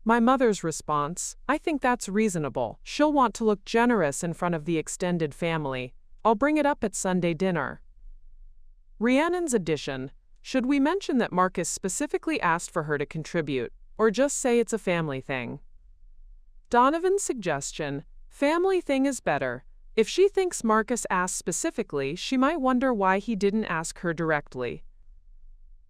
My mother's response: "I think that's reasonable. She'll want to look generous in front of the extended family. I'll bring it up at Sunday dinner." Rhiannon's addition: "Should we mention that Marcus specifically asked for her to contribute, or just say it's a family thing?" Donovan's suggestion: "Family thing is better. If she thinks Marcus asked specifically, she might wonder why he didn't ask her directly."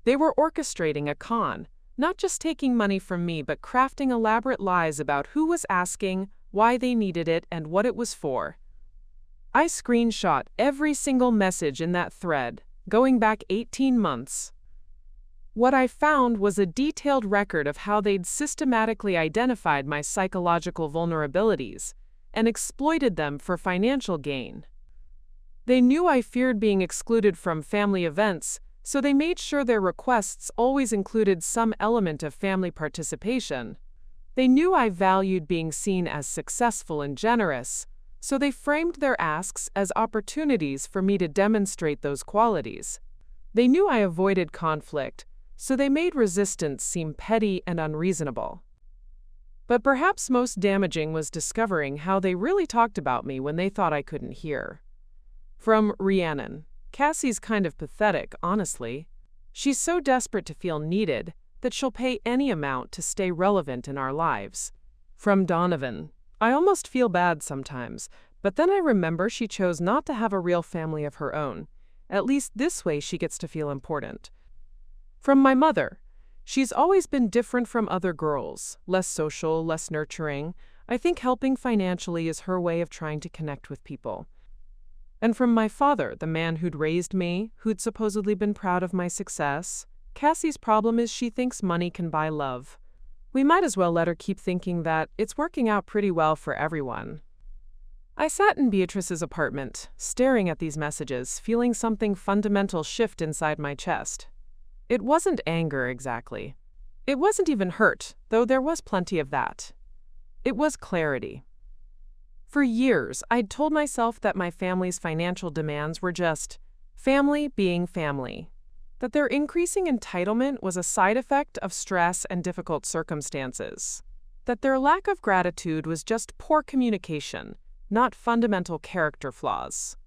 They were orchestrating a con, not just taking money from me, but crafting elaborate lies about who was asking, why they needed it, and what it was for. I screenshot every single message in that thread, going back 18 months. What I found was a detailed record of how they'd systematically identified my psychological vulnerabilities and exploited them for financial gain. They knew I feared being excluded from family events, so they made sure their requests always included some element of family participation. They knew I valued being seen as successful and generous, so they framed their asks as opportunities for me to demonstrate those qualities. They knew I avoided conflict, so they made resistance seem petty and unreasonable. But perhaps most damaging was discovering how they really talked about me when they thought I couldn't hear. From Rhiannon: "Cassie's kind of pathetic, honestly. She's so desperate to feel needed that she'll pay any amount to stay relevant in our lives." From Donovan: "I almost feel bad sometimes, but then I remember she chose not to have a real family of her own. At least this way she gets to feel important." From my mother: "She's always been different from other girls, less social, less nurturing. I think helping financially is her way of trying to connect with people." And from my father, the man who'd raised me, who'd supposedly been proud of my success: "Cassie's problem is she thinks money can buy love. We might as well let her keep thinking that it's working out pretty well for everyone." I sat in Beatrice's apartment, staring at these messages, feeling something fundamental shift inside my chest. It wasn't anger exactly. It wasn't even hurt, though there was plenty of that. It was clarity. For years, I'd told myself that my family's financial demands were just family being family, that their increasing entitlement was a side effect of stress and difficult circumstances, that their lack of gratitude was just poor communication, not fundamental character flaws.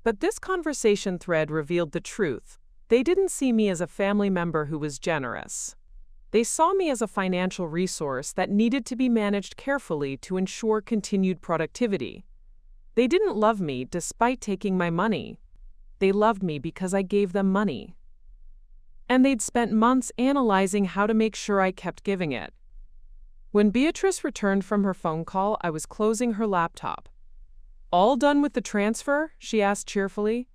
But this conversation thread revealed the truth. They didn't see me as a family member who was generous. They saw me as a financial resource that needed to be managed carefully to ensure continued productivity. They didn't love me despite taking my money. They loved me because I gave them money. And they'd spent months analyzing how to make sure I kept giving it. When Beatrice returned from her phone call, I was closing her laptop. "All done with the transfer?" she asked cheerfully.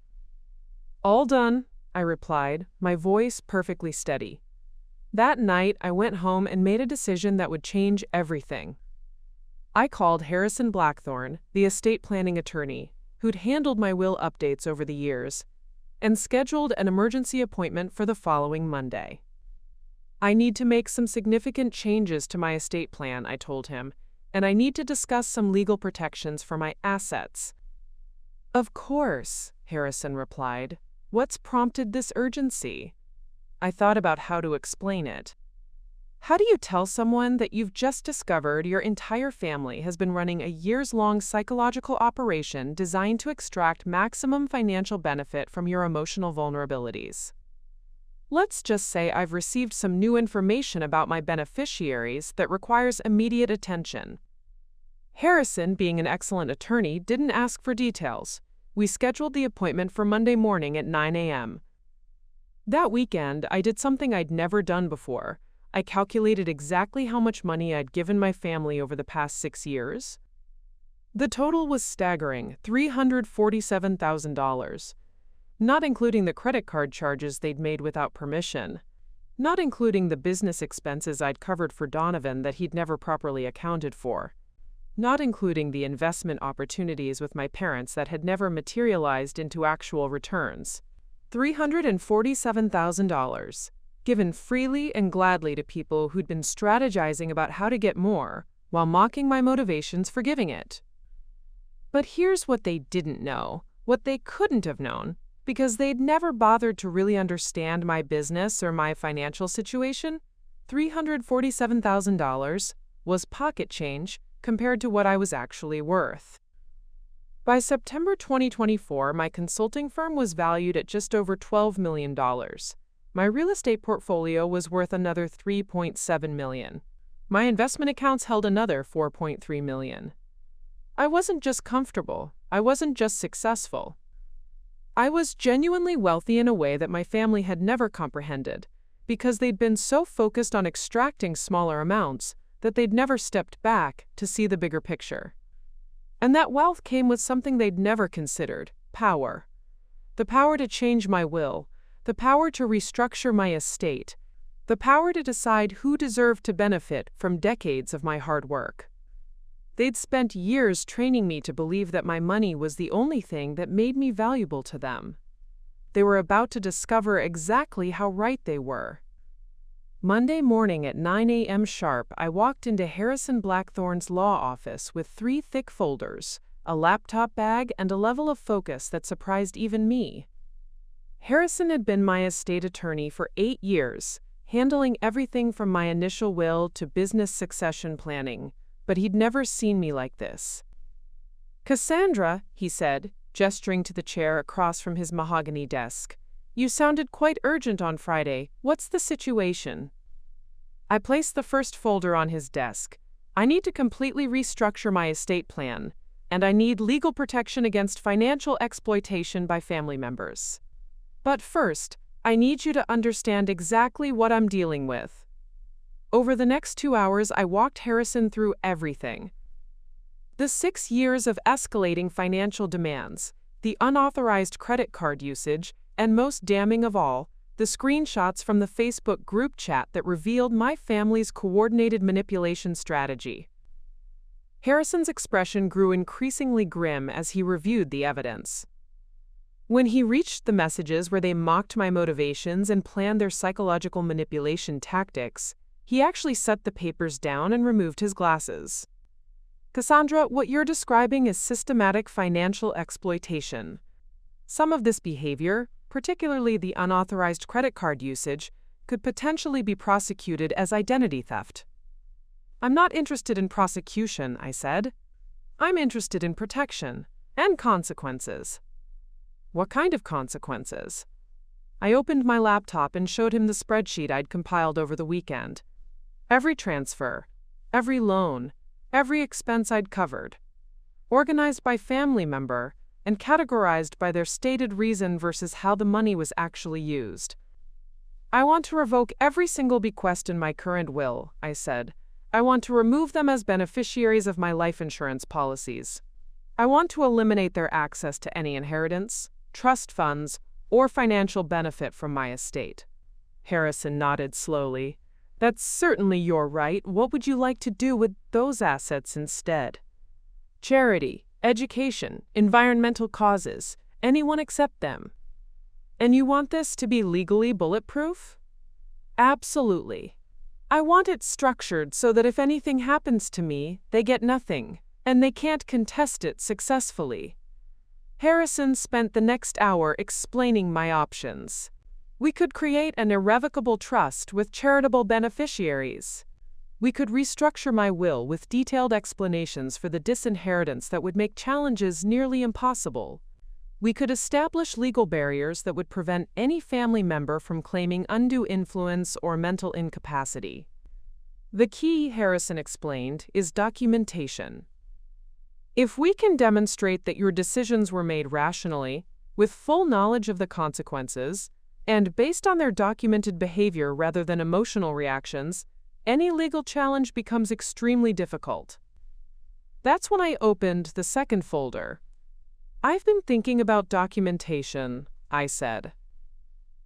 "All done," I replied, my voice perfectly steady. That night, I went home and made a decision that would change everything. I called Harrison Blackthorne, the estate planning attorney, who'd handled my will updates over the years, and scheduled an emergency appointment for the following Monday. "I need to make some significant changes to my estate plan," I told him, "and I need to discuss some legal protections for my assets." "Of course," Harrison replied. "What's prompted this urgency?" I thought about how to explain it. How do you tell someone that you've just discovered your entire family has been running a years-long psychological operation designed to extract maximum financial benefit from your emotional vulnerabilities? Let's just say I've received some new information about my beneficiaries that requires immediate attention. Harrison, being an excellent attorney, didn't ask for details. We scheduled the appointment for Monday morning at 9 a.m. That weekend, I did something I'd never done before. I calculated exactly how much money I'd given my family over the past 6 years. The total was staggering, $347,000. Not including the credit card charges they'd made without permission. Not including the business expenses I'd covered for Donovan that he'd never properly accounted for. Not including the investment opportunities with my parents that had never materialized into actual returns. $347,000, given freely and gladly to people who'd been strategizing about how to get more, while mocking my motivations for giving it. But here's what they didn't know, what they couldn't have known, because they'd never bothered to really understand my business or my financial situation. $347,000 was pocket change compared to what I was actually worth. By September 2024, my consulting firm was valued at just over $12 million. My real estate portfolio was worth another $3.7 million. My investment accounts held another $4.3 million. I wasn't just comfortable. I wasn't just successful. I was genuinely wealthy in a way that my family had never comprehended, because they'd been so focused on extracting smaller amounts that they'd never stepped back to see the bigger picture. And that wealth came with something they'd never considered: power. The power to change my will, the power to restructure my estate, the power to decide who deserved to benefit from decades of my hard work. They'd spent years training me to believe that my money was the only thing that made me valuable to them. They were about to discover exactly how right they were. Monday morning at 9 a.m. sharp, I walked into Harrison Blackthorne's law office with 3 thick folders, a laptop bag, and a level of focus that surprised even me. Harrison had been my estate attorney for 8 years, handling everything from my initial will to business succession planning, but he'd never seen me like this. "Cassandra," he said, gesturing to the chair across from his mahogany desk, "you sounded quite urgent on Friday. What's the situation?" I placed the first folder on his desk. "I need to completely restructure my estate plan, and I need legal protection against financial exploitation by family members. But first, I need you to understand exactly what I'm dealing with." Over the next 2 hours, I walked Harrison through everything. The 6 years of escalating financial demands, the unauthorized credit card usage, and most damning of all, the screenshots from the Facebook group chat that revealed my family's coordinated manipulation strategy. Harrison's expression grew increasingly grim as he reviewed the evidence. When he reached the messages where they mocked my motivations and planned their psychological manipulation tactics, he actually set the papers down and removed his glasses. "Cassandra, what you're describing is systematic financial exploitation. Some of this behavior, particularly the unauthorized credit card usage, could potentially be prosecuted as identity theft." "I'm not interested in prosecution," I said. "I'm interested in protection and consequences." What kind of consequences? I opened my laptop and showed him the spreadsheet I'd compiled over the weekend. Every transfer, every loan, every expense I'd covered, organized by family member and categorized by their stated reason versus how the money was actually used. I want to revoke every single bequest in my current will, I said. I want to remove them as beneficiaries of my life insurance policies. I want to eliminate their access to any inheritance, trust funds, or financial benefit from my estate. Harrison nodded slowly. That's certainly your right. What would you like to do with those assets instead? Charity, education, environmental causes, anyone except them. And you want this to be legally bulletproof? Absolutely. I want it structured so that if anything happens to me, they get nothing, and they can't contest it successfully. Harrison spent the next hour explaining my options. We could create an irrevocable trust with charitable beneficiaries. We could restructure my will with detailed explanations for the disinheritance that would make challenges nearly impossible. We could establish legal barriers that would prevent any family member from claiming undue influence or mental incapacity. The key, Harrison explained, is documentation. If we can demonstrate that your decisions were made rationally, with full knowledge of the consequences, and based on their documented behavior rather than emotional reactions, any legal challenge becomes extremely difficult. That's when I opened the second folder. I've been thinking about documentation, I said.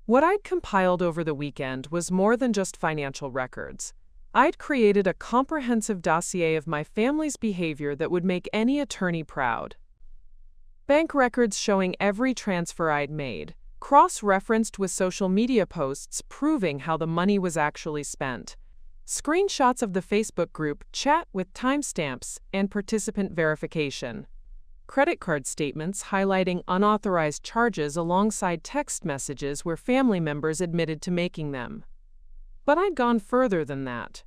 What I'd compiled over the weekend was more than just financial records. I'd created a comprehensive dossier of my family's behavior that would make any attorney proud. Bank records showing every transfer I'd made, cross-referenced with social media posts proving how the money was actually spent, screenshots of the Facebook group chat with timestamps and participant verification, credit card statements highlighting unauthorized charges alongside text messages where family members admitted to making them. But I'd gone further than that.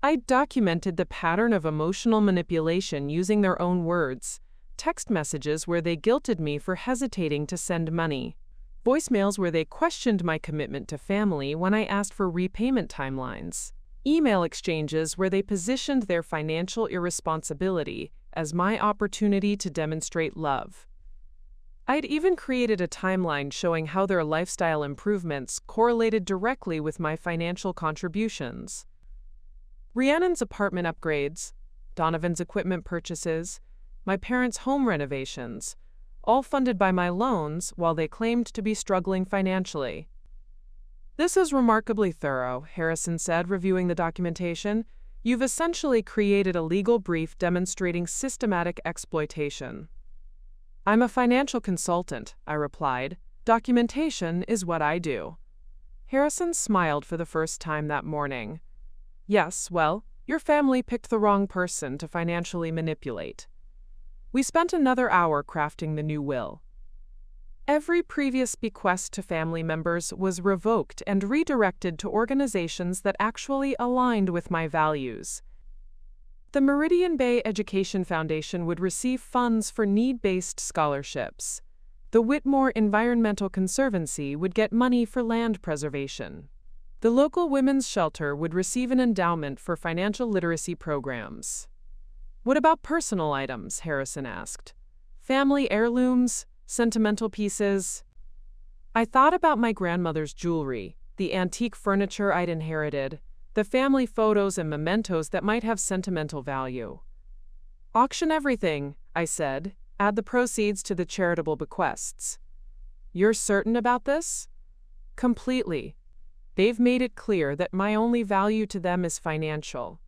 I'd documented the pattern of emotional manipulation using their own words, text messages where they guilted me for hesitating to send money, voicemails where they questioned my commitment to family when I asked for repayment timelines, email exchanges where they positioned their financial irresponsibility as my opportunity to demonstrate love. I'd even created a timeline showing how their lifestyle improvements correlated directly with my financial contributions. Rhiannon's apartment upgrades, Donovan's equipment purchases, my parents' home renovations, all funded by my loans while they claimed to be struggling financially. This is remarkably thorough, Harrison said, reviewing the documentation. You've essentially created a legal brief demonstrating systematic exploitation. I'm a financial consultant, I replied. Documentation is what I do. Harrison smiled for the first time that morning. Yes, well, your family picked the wrong person to financially manipulate. We spent another hour crafting the new will. Every previous bequest to family members was revoked and redirected to organizations that actually aligned with my values. The Meridian Bay Education Foundation would receive funds for need-based scholarships. The Whitmore Environmental Conservancy would get money for land preservation. The local women's shelter would receive an endowment for financial literacy programs. What about personal items? Harrison asked. Family heirlooms, sentimental pieces? I thought about my grandmother's jewelry, the antique furniture I'd inherited, the family photos and mementos that might have sentimental value. Auction everything, I said. Add the proceeds to the charitable bequests. You're certain about this? Completely. They've made it clear that my only value to them is financial.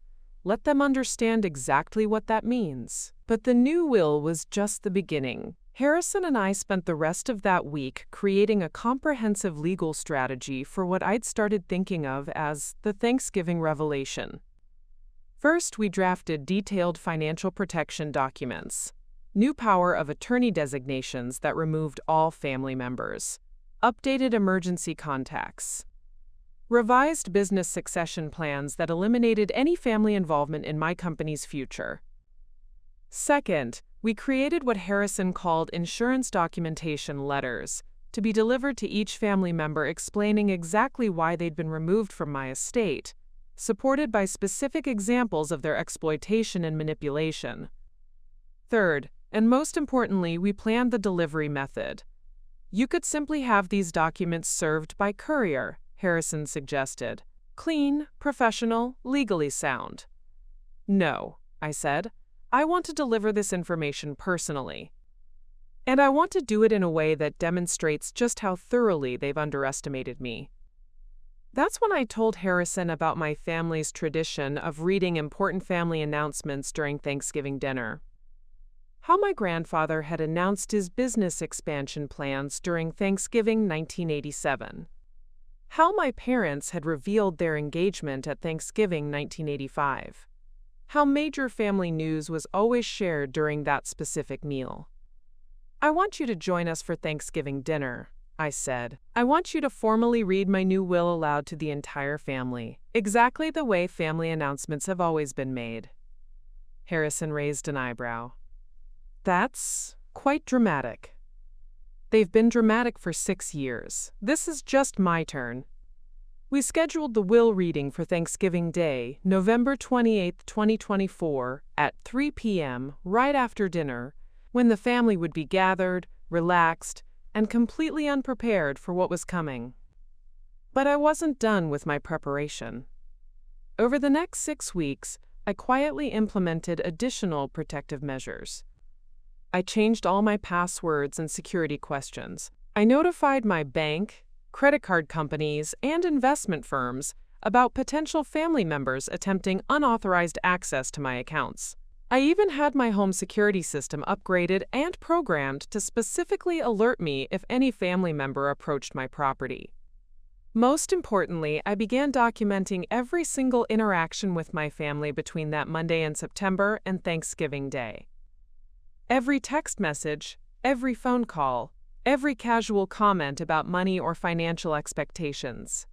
Let them understand exactly what that means. But the new will was just the beginning. Harrison and I spent the rest of that week creating a comprehensive legal strategy for what I'd started thinking of as the Thanksgiving revelation. First, we drafted detailed financial protection documents, new power of attorney designations that removed all family members, updated emergency contacts, revised business succession plans that eliminated any family involvement in my company's future. Second, We created what Harrison called insurance documentation letters, to be delivered to each family member explaining exactly why they'd been removed from my estate, supported by specific examples of their exploitation and manipulation. Third, and most importantly, we planned the delivery method. You could simply have these documents served by courier, Harrison suggested. Clean, professional, legally sound. No, I said. I want to deliver this information personally. And I want to do it in a way that demonstrates just how thoroughly they've underestimated me. That's when I told Harrison about my family's tradition of reading important family announcements during Thanksgiving dinner. How my grandfather had announced his business expansion plans during Thanksgiving 1987. How my parents had revealed their engagement at Thanksgiving 1985. How major family news was always shared during that specific meal. I want you to join us for Thanksgiving dinner, I said. I want you to formally read my new will aloud to the entire family, exactly the way family announcements have always been made. Harrison raised an eyebrow. That's quite dramatic. They've been dramatic for 6 years. This is just my turn. We scheduled the will reading for Thanksgiving Day, November 28, 2024, at 3 p.m., right after dinner, when the family would be gathered, relaxed, and completely unprepared for what was coming. But I wasn't done with my preparation. Over the next 6 weeks, I quietly implemented additional protective measures. I changed all my passwords and security questions. I notified my bank, credit card companies, and investment firms about potential family members attempting unauthorized access to my accounts. I even had my home security system upgraded and programmed to specifically alert me if any family member approached my property. Most importantly, I began documenting every single interaction with my family between that Monday in September and Thanksgiving Day. Every text message, every phone call, every casual comment about money or financial expectations.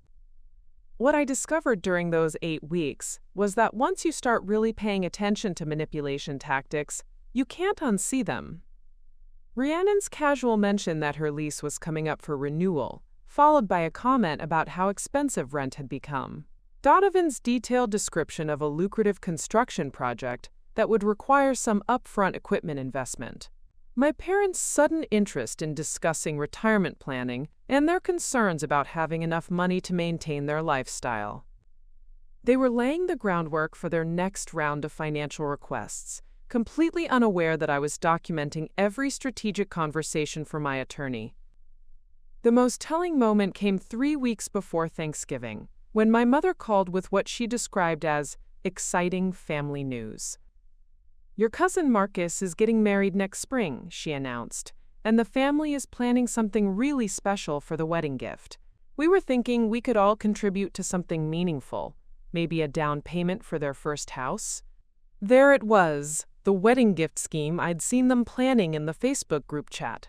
What I discovered during those 8 weeks was that once you start really paying attention to manipulation tactics, you can't unsee them. Rhiannon's casual mention that her lease was coming up for renewal, followed by a comment about how expensive rent had become. Donovan's detailed description of a lucrative construction project that would require some upfront equipment investment. My parents' sudden interest in discussing retirement planning and their concerns about having enough money to maintain their lifestyle. They were laying the groundwork for their next round of financial requests, completely unaware that I was documenting every strategic conversation for my attorney. The most telling moment came 3 weeks before Thanksgiving, when my mother called with what she described as exciting family news. Your cousin Marcus is getting married next spring, she announced, and the family is planning something really special for the wedding gift. We were thinking we could all contribute to something meaningful, maybe a down payment for their first house. There it was, the wedding gift scheme I'd seen them planning in the Facebook group chat.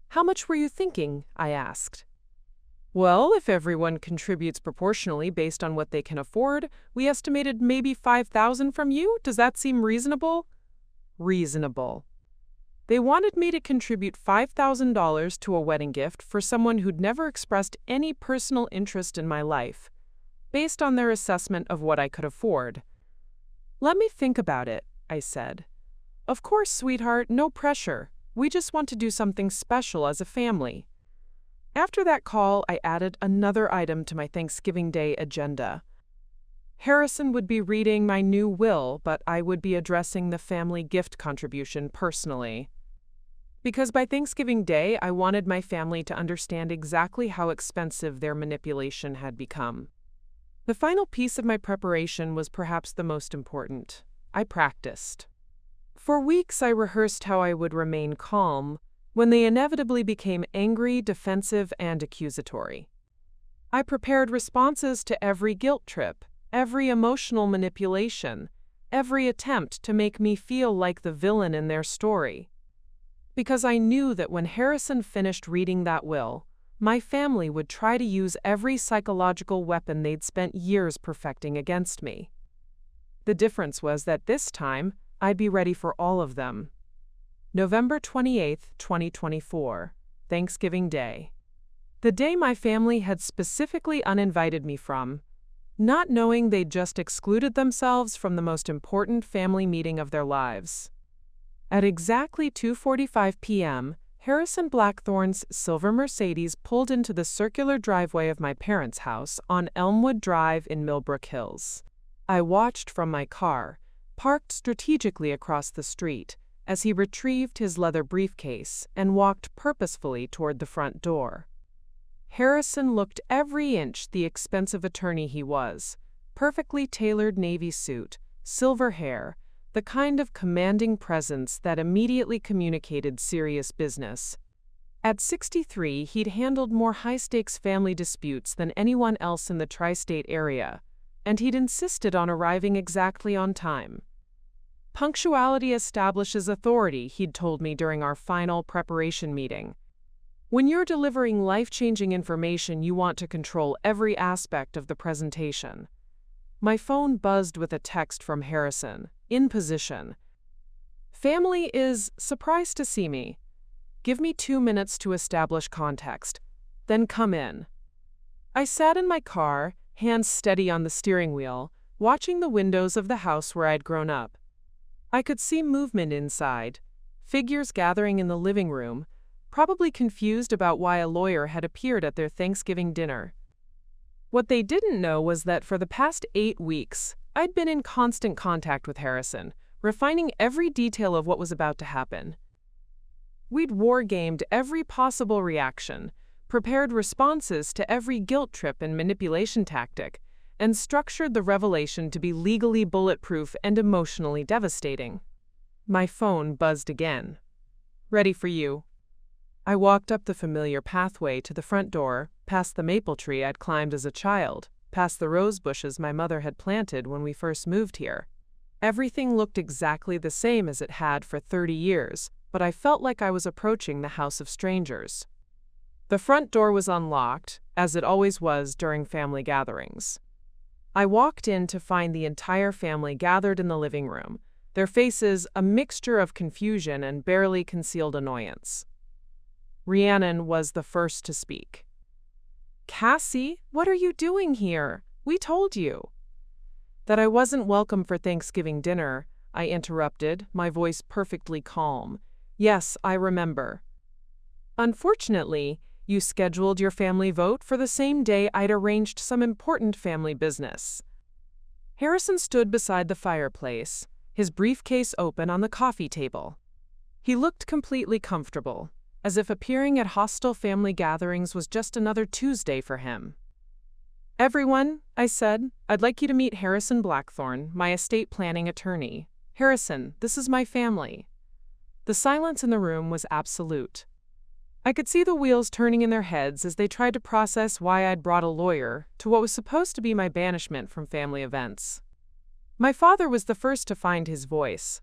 How much were you thinking? I asked. Well, if everyone contributes proportionally based on what they can afford, we estimated maybe $5,000 from you. Does that seem reasonable? Reasonable. They wanted me to contribute $5,000 to a wedding gift for someone who'd never expressed any personal interest in my life, based on their assessment of what I could afford. Let me think about it, I said. Of course, sweetheart, no pressure. We just want to do something special as a family. After that call, I added another item to my Thanksgiving Day agenda. Harrison would be reading my new will, but I would be addressing the family gift contribution personally. Because by Thanksgiving Day, I wanted my family to understand exactly how expensive their manipulation had become. The final piece of my preparation was perhaps the most important. I practiced. For weeks, I rehearsed how I would remain calm when they inevitably became angry, defensive, and accusatory. I prepared responses to every guilt trip, every emotional manipulation, every attempt to make me feel like the villain in their story. Because I knew that when Harrison finished reading that will, my family would try to use every psychological weapon they'd spent years perfecting against me. The difference was that this time, I'd be ready for all of them. November 28, 2024, Thanksgiving Day. The day my family had specifically uninvited me from, not knowing they'd just excluded themselves from the most important family meeting of their lives. At exactly 2:45 p.m., Harrison Blackthorne's silver Mercedes pulled into the circular driveway of my parents' house on Elmwood Drive in Millbrook Hills. I watched from my car, parked strategically across the street, as he retrieved his leather briefcase and walked purposefully toward the front door. Harrison looked every inch the expensive attorney he was, perfectly tailored navy suit, silver hair, the kind of commanding presence that immediately communicated serious business. At 63, he'd handled more high-stakes family disputes than anyone else in the tri-state area, and he'd insisted on arriving exactly on time. Punctuality establishes authority, he'd told me during our final preparation meeting. When you're delivering life-changing information, you want to control every aspect of the presentation. My phone buzzed with a text from Harrison, in position. Family is surprised to see me. Give me 2 minutes to establish context, then come in. I sat in my car, hands steady on the steering wheel, watching the windows of the house where I'd grown up. I could see movement inside, figures gathering in the living room, probably confused about why a lawyer had appeared at their Thanksgiving dinner. What they didn't know was that for the past 8 weeks, I'd been in constant contact with Harrison, refining every detail of what was about to happen. We'd war-gamed every possible reaction, prepared responses to every guilt trip and manipulation tactic, and structured the revelation to be legally bulletproof and emotionally devastating. My phone buzzed again. Ready for you. I walked up the familiar pathway to the front door, past the maple tree I'd climbed as a child, past the rose bushes my mother had planted when we first moved here. Everything looked exactly the same as it had for 30 years, but I felt like I was approaching the house of strangers. The front door was unlocked, as it always was during family gatherings. I walked in to find the entire family gathered in the living room, their faces a mixture of confusion and barely concealed annoyance. Rhiannon was the first to speak. "Cassie, what are you doing here? We told you." "That I wasn't welcome for Thanksgiving dinner," I interrupted, my voice perfectly calm. "Yes, I remember. Unfortunately, you scheduled your family vote for the same day I'd arranged some important family business." Harrison stood beside the fireplace, his briefcase open on the coffee table. He looked completely comfortable, as if appearing at hostile family gatherings was just another Tuesday for him. "Everyone," I said, "I'd like you to meet Harrison Blackthorne, my estate planning attorney. Harrison, this is my family." The silence in the room was absolute. I could see the wheels turning in their heads as they tried to process why I'd brought a lawyer to what was supposed to be my banishment from family events. My father was the first to find his voice.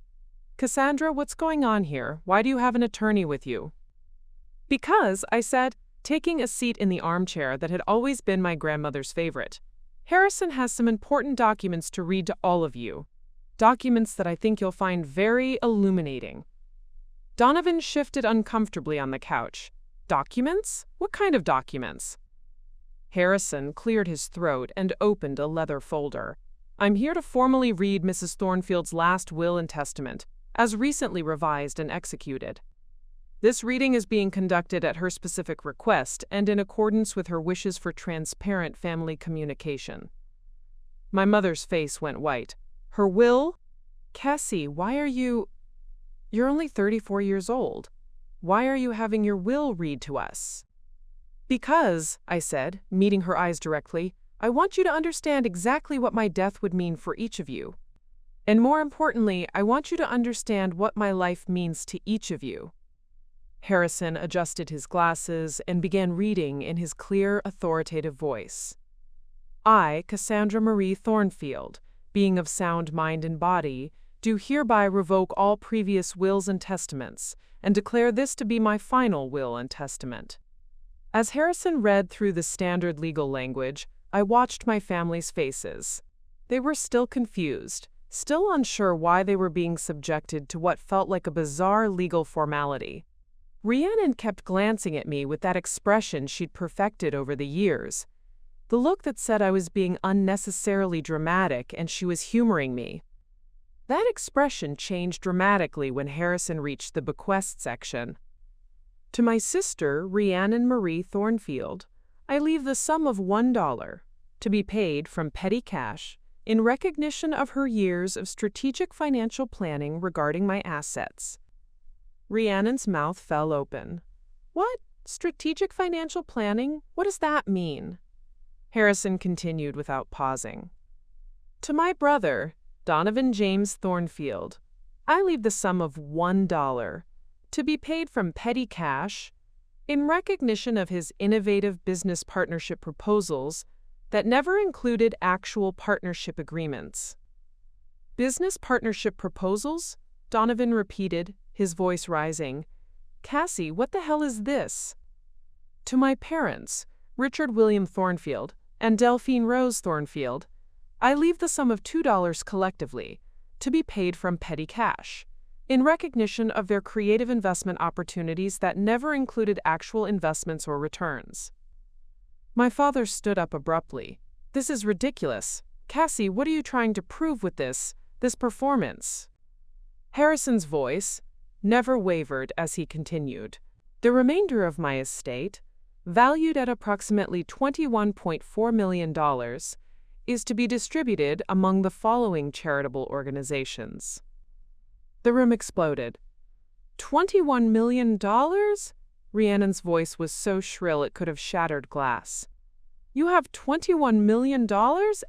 "Cassandra, what's going on here? Why do you have an attorney with you?" "Because," I said, taking a seat in the armchair that had always been my grandmother's favorite, "Harrison has some important documents to read to all of you. Documents that I think you'll find very illuminating." Donovan shifted uncomfortably on the couch. "Documents? What kind of documents?" Harrison cleared his throat and opened a leather folder. "I'm here to formally read Mrs. Thornfield's last will and testament, as recently revised and executed. This reading is being conducted at her specific request and in accordance with her wishes for transparent family communication." My mother's face went white. "Her will? Cassie, why are you... You're only 34 years old. Why are you having your will read to us?" "Because," I said, meeting her eyes directly, "I want you to understand exactly what my death would mean for each of you. And more importantly, I want you to understand what my life means to each of you." Harrison adjusted his glasses and began reading in his clear, authoritative voice. "I, Cassandra Marie Thornfield, being of sound mind and body, do hereby revoke all previous wills and testaments, and declare this to be my final will and testament." As Harrison read through the standard legal language, I watched my family's faces. They were still confused, still unsure why they were being subjected to what felt like a bizarre legal formality. Rhiannon kept glancing at me with that expression she'd perfected over the years, the look that said I was being unnecessarily dramatic and she was humoring me. That expression changed dramatically when Harrison reached the bequest section. To my sister, Rhiannon Marie Thornfield, I leave the sum of $1 to be paid from petty cash in recognition of her years of strategic financial planning regarding my assets. Rhiannon's mouth fell open. What? Strategic financial planning? What does that mean? Harrison continued without pausing. To my brother, Donovan James Thornfield, I leave the sum of $1 to be paid from petty cash in recognition of his innovative business partnership proposals that never included actual partnership agreements. Business partnership proposals? Donovan repeated, his voice rising. Cassie, what the hell is this? To my parents, Richard William Thornfield and Delphine Rose Thornfield, I leave the sum of $2 collectively to be paid from petty cash in recognition of their creative investment opportunities that never included actual investments or returns. My father stood up abruptly. This is ridiculous. Cassie, what are you trying to prove with this performance? Harrison's voice never wavered as he continued. The remainder of my estate, valued at approximately $21.4 million, is to be distributed among the following charitable organizations. The room exploded. $21 million? Rhiannon's voice was so shrill it could have shattered glass. You have $21 million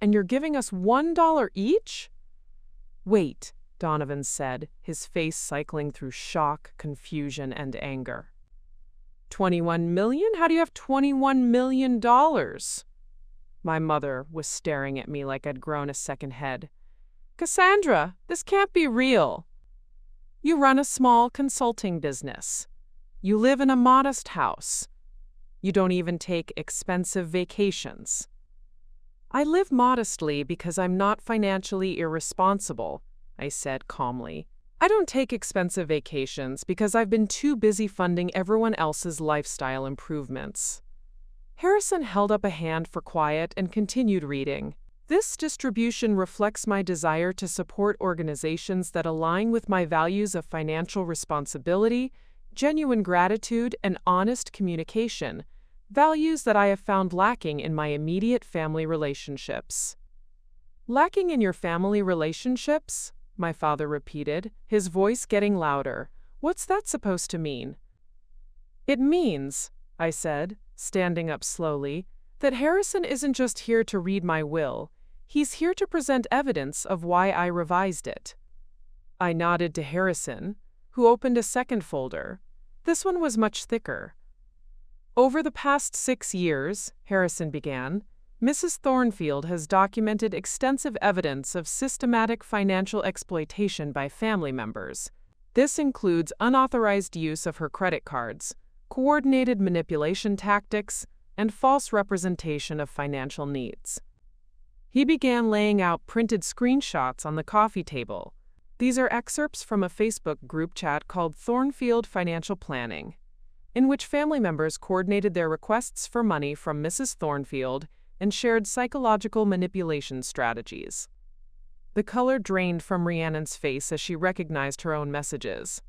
and you're giving us $1 each? Wait, Donovan said, his face cycling through shock, confusion, and anger. 21 million? How do you have $21 million? My mother was staring at me like I'd grown a second head. Cassandra, this can't be real. You run a small consulting business. You live in a modest house. You don't even take expensive vacations. I live modestly because I'm not financially irresponsible, I said calmly. I don't take expensive vacations because I've been too busy funding everyone else's lifestyle improvements. Harrison held up a hand for quiet and continued reading. This distribution reflects my desire to support organizations that align with my values of financial responsibility, genuine gratitude, and honest communication, values that I have found lacking in my immediate family relationships. Lacking in your family relationships? My father repeated, his voice getting louder. What's that supposed to mean? It means, I said, standing up slowly, that Harrison isn't just here to read my will. He's here to present evidence of why I revised it. I nodded to Harrison, who opened a second folder. This one was much thicker. Over the past 6 years, Harrison began, Mrs. Thornfield has documented extensive evidence of systematic financial exploitation by family members. This includes unauthorized use of her credit cards, coordinated manipulation tactics, and false representation of financial needs. He began laying out printed screenshots on the coffee table. These are excerpts from a Facebook group chat called Thornfield Financial Planning, in which family members coordinated their requests for money from Mrs. Thornfield and shared psychological manipulation strategies. The color drained from Rhiannon's face as she recognized her own messages.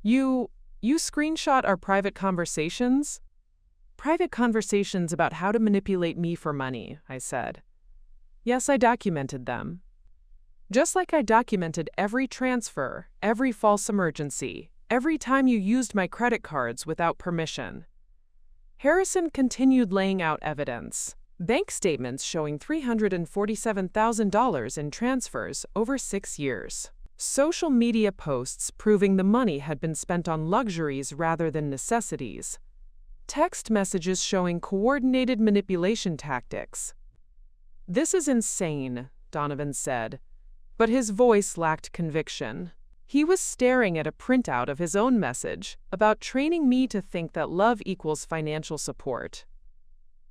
You screenshot our private conversations? Private conversations about how to manipulate me for money, I said. Yes, I documented them. Just like I documented every transfer, every false emergency, every time you used my credit cards without permission. Harrison continued laying out evidence. Bank statements showing $347,000 in transfers over 6 years. Social media posts proving the money had been spent on luxuries rather than necessities. Text messages showing coordinated manipulation tactics. This is insane, Donovan said, but his voice lacked conviction. He was staring at a printout of his own message about training me to think that love equals financial support.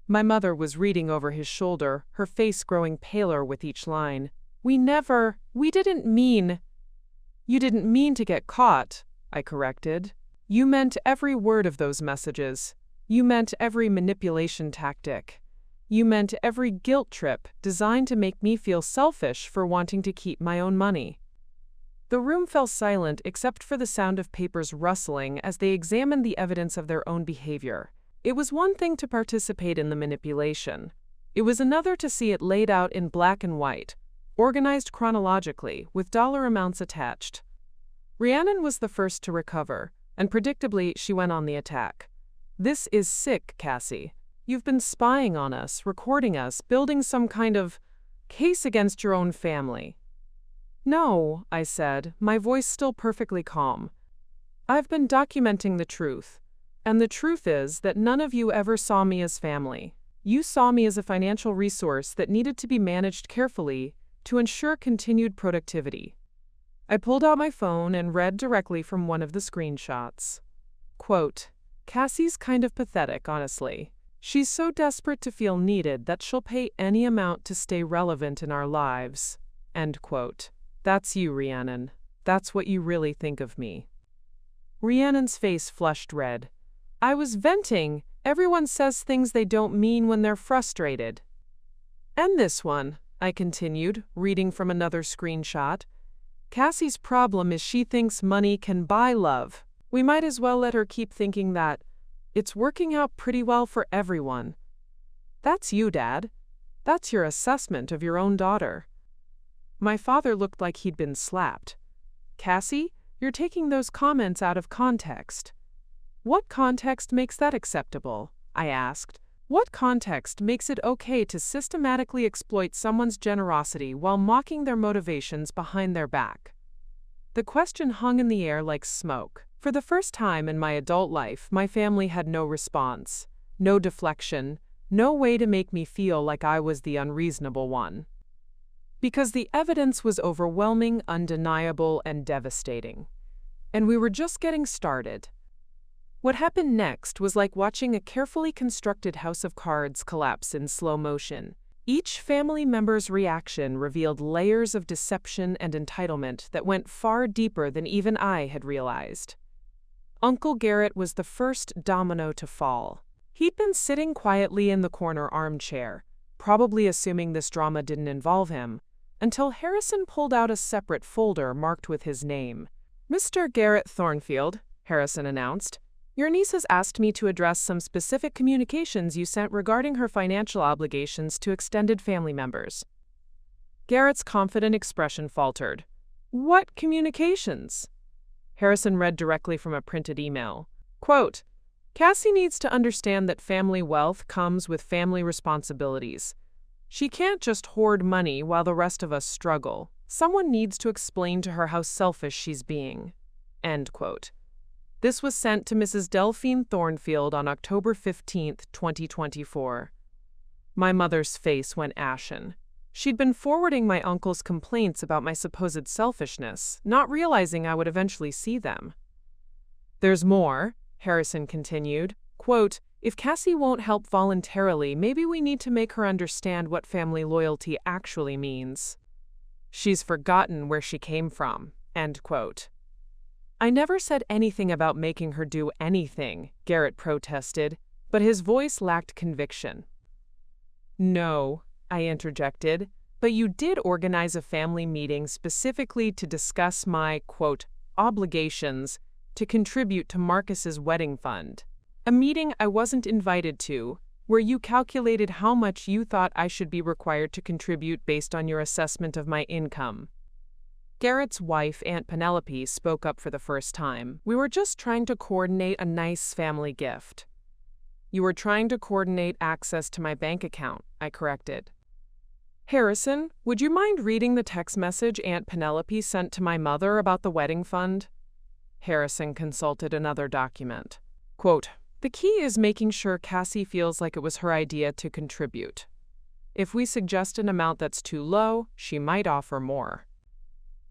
My mother was reading over his shoulder, her face growing paler with each line. We didn't mean. You didn't mean to get caught, I corrected. You meant every word of those messages. You meant every manipulation tactic. You meant every guilt trip designed to make me feel selfish for wanting to keep my own money. The room fell silent except for the sound of papers rustling as they examined the evidence of their own behavior. It was one thing to participate in the manipulation. It was another to see it laid out in black and white, organized chronologically, with dollar amounts attached. Rhiannon was the first to recover, and predictably she went on the attack. This is sick, Cassie. You've been spying on us, recording us, building some kind of case against your own family. No, I said, my voice still perfectly calm. I've been documenting the truth. And the truth is that none of you ever saw me as family. You saw me as a financial resource that needed to be managed carefully to ensure continued productivity. I pulled out my phone and read directly from one of the screenshots. Quote, Cassie's kind of pathetic, honestly. She's so desperate to feel needed that she'll pay any amount to stay relevant in our lives. End quote. That's you, Rhiannon. That's what you really think of me. Rhiannon's face flushed red. I was venting. Everyone says things they don't mean when they're frustrated. And this one, I continued, reading from another screenshot. Cassie's problem is she thinks money can buy love. We might as well let her keep thinking that. It's working out pretty well for everyone. That's you, Dad. That's your assessment of your own daughter. My father looked like he'd been slapped. Cassie, you're taking those comments out of context. What context makes that acceptable? I asked. What context makes it okay to systematically exploit someone's generosity while mocking their motivations behind their back? The question hung in the air like smoke. For the first time in my adult life, my family had no response, no deflection, no way to make me feel like I was the unreasonable one. Because the evidence was overwhelming, undeniable, and devastating. And we were just getting started. What happened next was like watching a carefully constructed house of cards collapse in slow motion. Each family member's reaction revealed layers of deception and entitlement that went far deeper than even I had realized. Uncle Garrett was the first domino to fall. He'd been sitting quietly in the corner armchair, probably assuming this drama didn't involve him, until Harrison pulled out a separate folder marked with his name. Mr. Garrett Thornfield, Harrison announced, your niece has asked me to address some specific communications you sent regarding her financial obligations to extended family members. Garrett's confident expression faltered. What communications? Harrison read directly from a printed email. Quote, Cassie needs to understand that family wealth comes with family responsibilities. She can't just hoard money while the rest of us struggle. Someone needs to explain to her how selfish she's being. End quote. This was sent to Mrs. Delphine Thornfield on October 15, 2024. My mother's face went ashen. She'd been forwarding my uncle's complaints about my supposed selfishness, not realizing I would eventually see them. There's more, Harrison continued. Quote, if Cassie won't help voluntarily, maybe we need to make her understand what family loyalty actually means. She's forgotten where she came from. End quote. I never said anything about making her do anything, Garrett protested, but his voice lacked conviction. No, I interjected, but you did organize a family meeting specifically to discuss my, quote, obligations to contribute to Marcus's wedding fund. A meeting I wasn't invited to, where you calculated how much you thought I should be required to contribute based on your assessment of my income. Garrett's wife, Aunt Penelope, spoke up for the first time. We were just trying to coordinate a nice family gift. You were trying to coordinate access to my bank account, I corrected. Harrison, would you mind reading the text message Aunt Penelope sent to my mother about the wedding fund? Harrison consulted another document. Quote, the key is making sure Cassie feels like it was her idea to contribute. If we suggest an amount that's too low, she might offer more.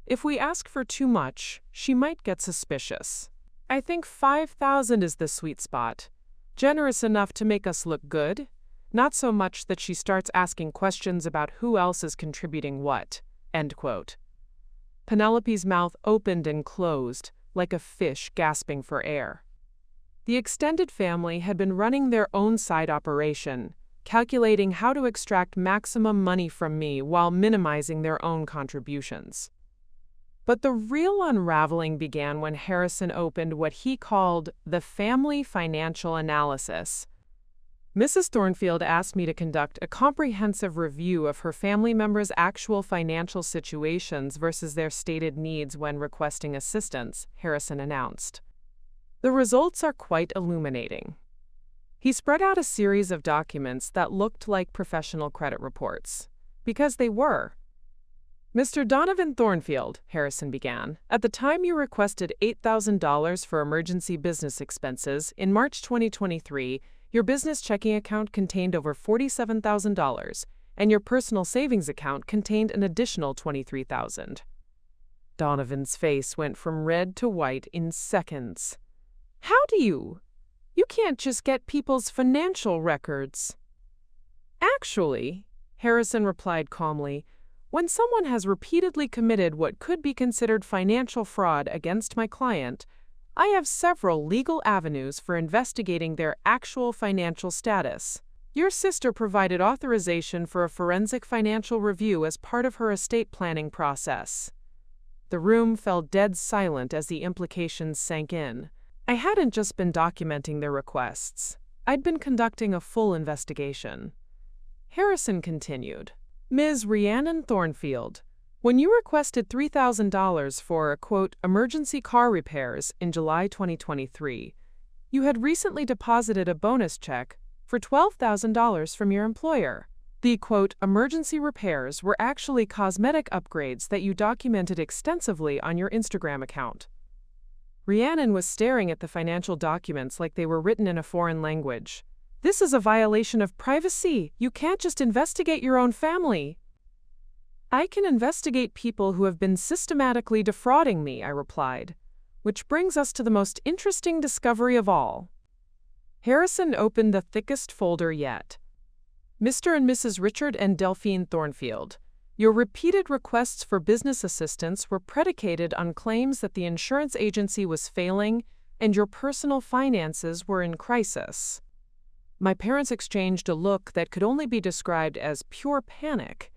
If we ask for too much, she might get suspicious. I think $5,000 is the sweet spot. Generous enough to make us look good, not so much that she starts asking questions about who else is contributing what. End quote. Penelope's mouth opened and closed, like a fish gasping for air. The extended family had been running their own side operation, calculating how to extract maximum money from me while minimizing their own contributions. But the real unraveling began when Harrison opened what he called the family financial analysis. Mrs. Thornfield asked me to conduct a comprehensive review of her family members' actual financial situations versus their stated needs when requesting assistance, Harrison announced. The results are quite illuminating. He spread out a series of documents that looked like professional credit reports, because they were. Mr. Donovan Thornfield, Harrison began, at the time you requested $8,000 for emergency business expenses in March 2023, your business checking account contained over $47,000, and your personal savings account contained an additional $23,000. Donovan's face went from red to white in seconds. How do you? You can't just get people's financial records. Actually, Harrison replied calmly, when someone has repeatedly committed what could be considered financial fraud against my client, I have several legal avenues for investigating their actual financial status. Your sister provided authorization for a forensic financial review as part of her estate planning process. The room fell dead silent as the implications sank in. I hadn't just been documenting their requests. I'd been conducting a full investigation. Harrison continued. Ms. Rhiannon Thornfield, when you requested $3,000 for, quote, emergency car repairs in July 2023, you had recently deposited a bonus check for $12,000 from your employer. The, quote, emergency repairs were actually cosmetic upgrades that you documented extensively on your Instagram account. Rhiannon was staring at the financial documents like they were written in a foreign language. This is a violation of privacy. You can't just investigate your own family. I can investigate people who have been systematically defrauding me, I replied, which brings us to the most interesting discovery of all. Harrison opened the thickest folder yet. Mr. and Mrs. Richard and Delphine Thornfield, your repeated requests for business assistance were predicated on claims that the insurance agency was failing and your personal finances were in crisis. My parents exchanged a look that could only be described as pure panic.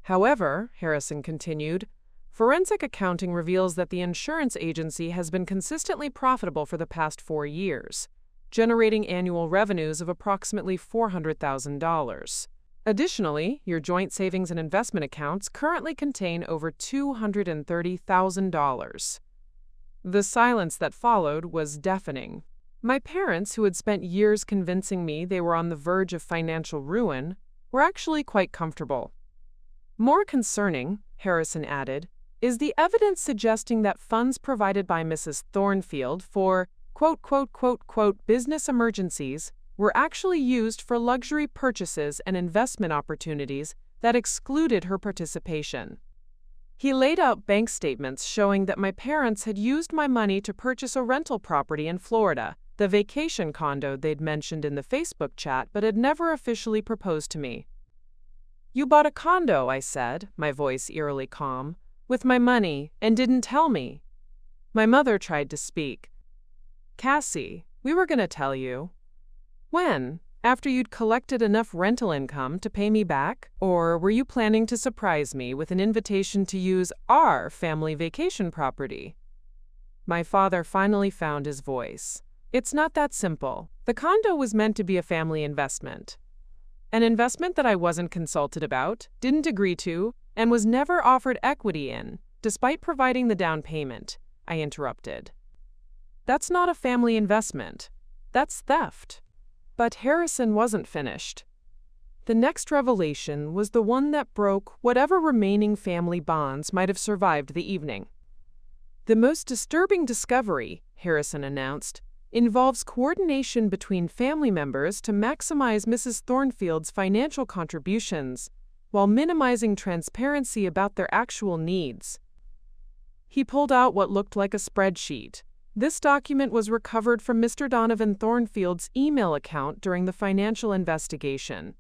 However, Harrison continued, forensic accounting reveals that the insurance agency has been consistently profitable for the past 4 years, generating annual revenues of approximately $400,000. Additionally, your joint savings and investment accounts currently contain over $230,000. The silence that followed was deafening. My parents, who had spent years convincing me they were on the verge of financial ruin, were actually quite comfortable. More concerning, Harrison added, is the evidence suggesting that funds provided by Mrs. Thornfield for, quote, business emergencies were actually used for luxury purchases and investment opportunities that excluded her participation. He laid out bank statements showing that my parents had used my money to purchase a rental property in Florida, the vacation condo they'd mentioned in the Facebook chat but had never officially proposed to me. You bought a condo, I said, my voice eerily calm, with my money, and didn't tell me. My mother tried to speak. Cassie, we were going to tell you. When? After you'd collected enough rental income to pay me back? Or were you planning to surprise me with an invitation to use our family vacation property? My father finally found his voice. It's not that simple. The condo was meant to be a family investment. An investment that I wasn't consulted about, didn't agree to, and was never offered equity in, despite providing the down payment, I interrupted. That's not a family investment. That's theft. But Harrison wasn't finished. The next revelation was the one that broke whatever remaining family bonds might have survived the evening. The most disturbing discovery, Harrison announced, involves coordination between family members to maximize Mrs. Thornfield's financial contributions while minimizing transparency about their actual needs. He pulled out what looked like a spreadsheet. This document was recovered from Mr. Donovan Thornfield's email account during the financial investigation.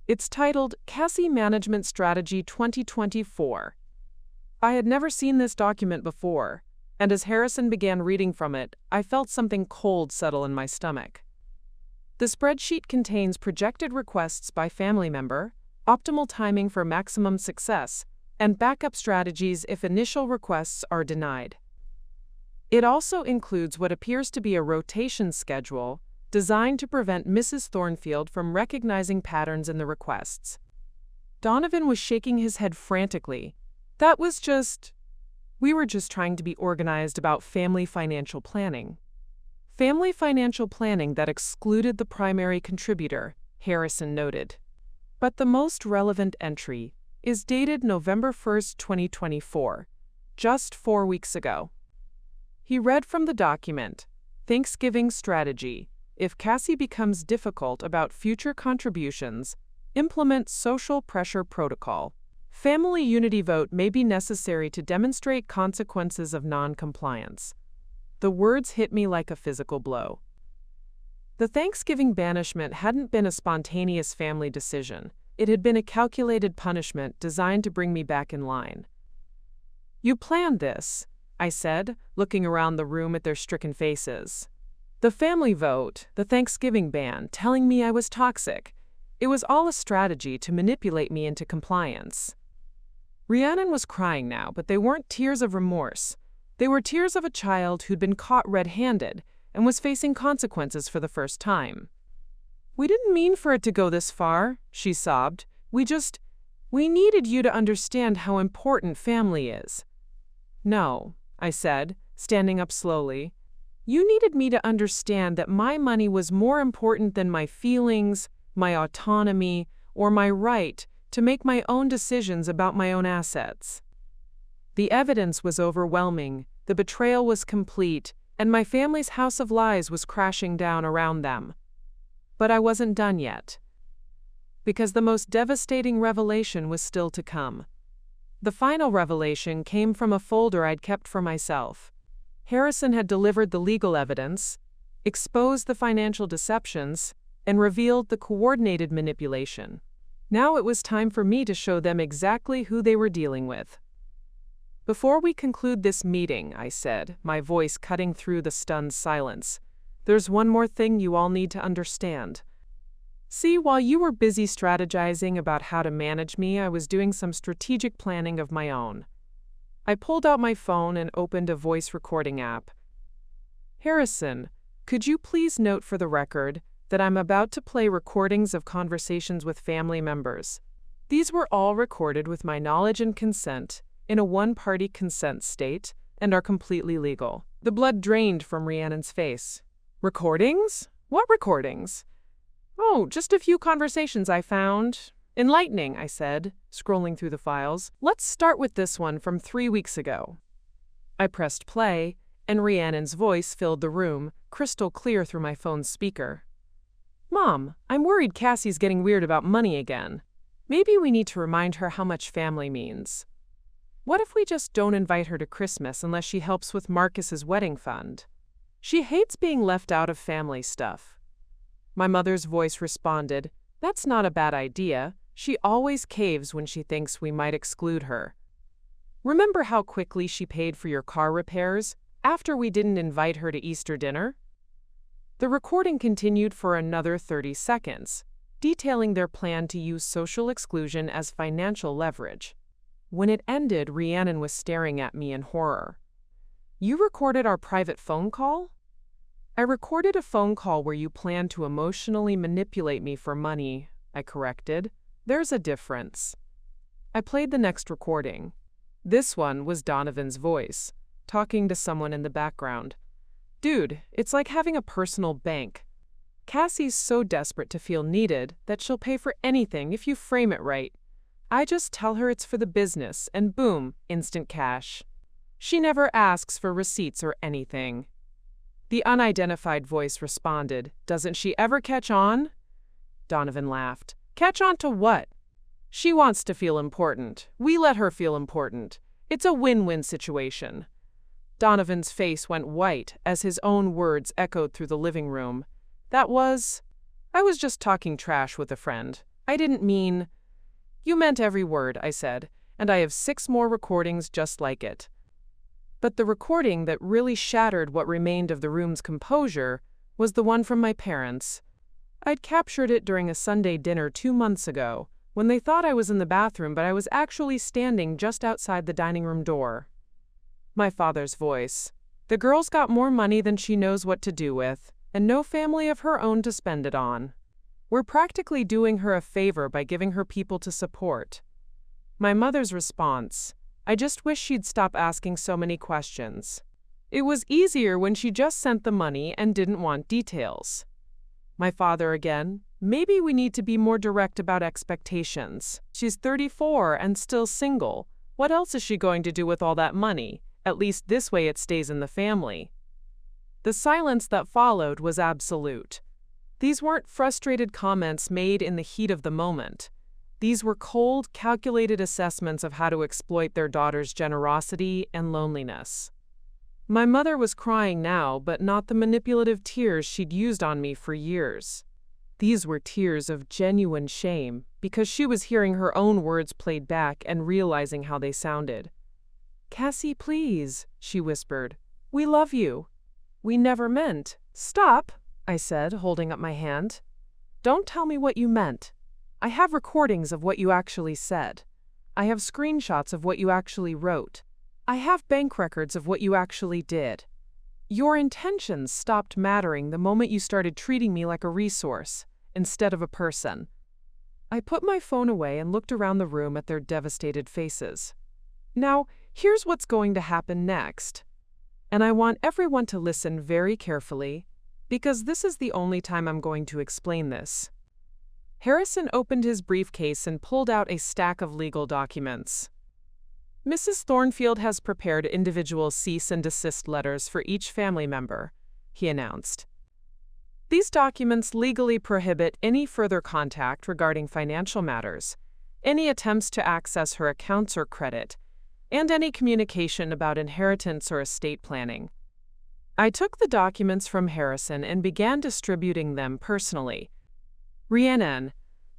It's titled Cassie Management Strategy 2024. I had never seen this document before, and as Harrison began reading from it, I felt something cold settle in my stomach. The spreadsheet contains projected requests by family member, optimal timing for maximum success, and backup strategies if initial requests are denied. It also includes what appears to be a rotation schedule designed to prevent Mrs. Thornfield from recognizing patterns in the requests. Donovan was shaking his head frantically. We were just trying to be organized about family financial planning. Family financial planning that excluded the primary contributor, Harrison noted. But the most relevant entry is dated November 1, 2024, just 4 weeks ago. He read from the document, Thanksgiving Strategy. If Cassie becomes difficult about future contributions, implement social pressure protocol. Family unity vote may be necessary to demonstrate consequences of non-compliance. The words hit me like a physical blow. The Thanksgiving banishment hadn't been a spontaneous family decision. It had been a calculated punishment designed to bring me back in line. You planned this, I said, looking around the room at their stricken faces. The family vote, the Thanksgiving ban, telling me I was toxic. It was all a strategy to manipulate me into compliance. Rhiannon was crying now, but they weren't tears of remorse. They were tears of a child who'd been caught red-handed and was facing consequences for the first time. We didn't mean for it to go this far, she sobbed. We needed you to understand how important family is. No, I said, standing up slowly. You needed me to understand that my money was more important than my feelings, my autonomy, or my right to make my own decisions about my own assets. The evidence was overwhelming, the betrayal was complete, and my family's house of lies was crashing down around them. But I wasn't done yet. Because the most devastating revelation was still to come. The final revelation came from a folder I'd kept for myself. Harrison had delivered the legal evidence, exposed the financial deceptions, and revealed the coordinated manipulation. Now it was time for me to show them exactly who they were dealing with. Before we conclude this meeting, I said, my voice cutting through the stunned silence, there's one more thing you all need to understand. See, while you were busy strategizing about how to manage me, I was doing some strategic planning of my own. I pulled out my phone and opened a voice recording app. Harrison, could you please note for the record that I'm about to play recordings of conversations with family members. These were all recorded with my knowledge and consent in a one-party consent state and are completely legal. The blood drained from Rhiannon's face. Recordings? What recordings? Oh, just a few conversations I found. Enlightening, I said, scrolling through the files. Let's start with this one from 3 weeks ago. I pressed play, and Rhiannon's voice filled the room, crystal clear through my phone's speaker. Mom, I'm worried Cassie's getting weird about money again. Maybe we need to remind her how much family means. What if we just don't invite her to Christmas unless she helps with Marcus's wedding fund? She hates being left out of family stuff. My mother's voice responded, That's not a bad idea. She always caves when she thinks we might exclude her. Remember how quickly she paid for your car repairs after we didn't invite her to Easter dinner? The recording continued for another 30 seconds, detailing their plan to use social exclusion as financial leverage. When it ended, Rhiannon was staring at me in horror. You recorded our private phone call? I recorded a phone call where you planned to emotionally manipulate me for money, I corrected. There's a difference. I played the next recording. This one was Donovan's voice, talking to someone in the background. Dude, it's like having a personal bank. Cassie's so desperate to feel needed that she'll pay for anything if you frame it right. I just tell her it's for the business, and boom, instant cash. She never asks for receipts or anything. The unidentified voice responded, Doesn't she ever catch on? Donovan laughed. Catch on to what? She wants to feel important. We let her feel important. It's a win-win situation. Donovan's face went white as his own words echoed through the living room. I was just talking trash with a friend. I didn't mean. You meant every word, I said, and I have 6 more recordings just like it. But the recording that really shattered what remained of the room's composure was the one from my parents. I'd captured it during a Sunday dinner 2 months ago, when they thought I was in the bathroom, but I was actually standing just outside the dining room door. My father's voice. The girl's got more money than she knows what to do with, and no family of her own to spend it on. We're practically doing her a favor by giving her people to support. My mother's response. I just wish she'd stop asking so many questions. It was easier when she just sent the money and didn't want details. My father again. Maybe we need to be more direct about expectations. She's 34 and still single. What else is she going to do with all that money? At least this way it stays in the family. The silence that followed was absolute. These weren't frustrated comments made in the heat of the moment. These were cold, calculated assessments of how to exploit their daughter's generosity and loneliness. My mother was crying now, but not the manipulative tears she'd used on me for years. These were tears of genuine shame, because she was hearing her own words played back and realizing how they sounded. "Cassie, please," she whispered. "We love you." "We never meant." "Stop," I said, holding up my hand. "Don't tell me what you meant. I have recordings of what you actually said. I have screenshots of what you actually wrote. I have bank records of what you actually did. Your intentions stopped mattering the moment you started treating me like a resource, instead of a person." I put my phone away and looked around the room at their devastated faces. Now, here's what's going to happen next. And I want everyone to listen very carefully, because this is the only time I'm going to explain this. Harrison opened his briefcase and pulled out a stack of legal documents. "Mrs. Thornfield has prepared individual cease and desist letters for each family member," he announced. "These documents legally prohibit any further contact regarding financial matters, any attempts to access her accounts or credit, and any communication about inheritance or estate planning." I took the documents from Harrison and began distributing them personally. "Rhiannon,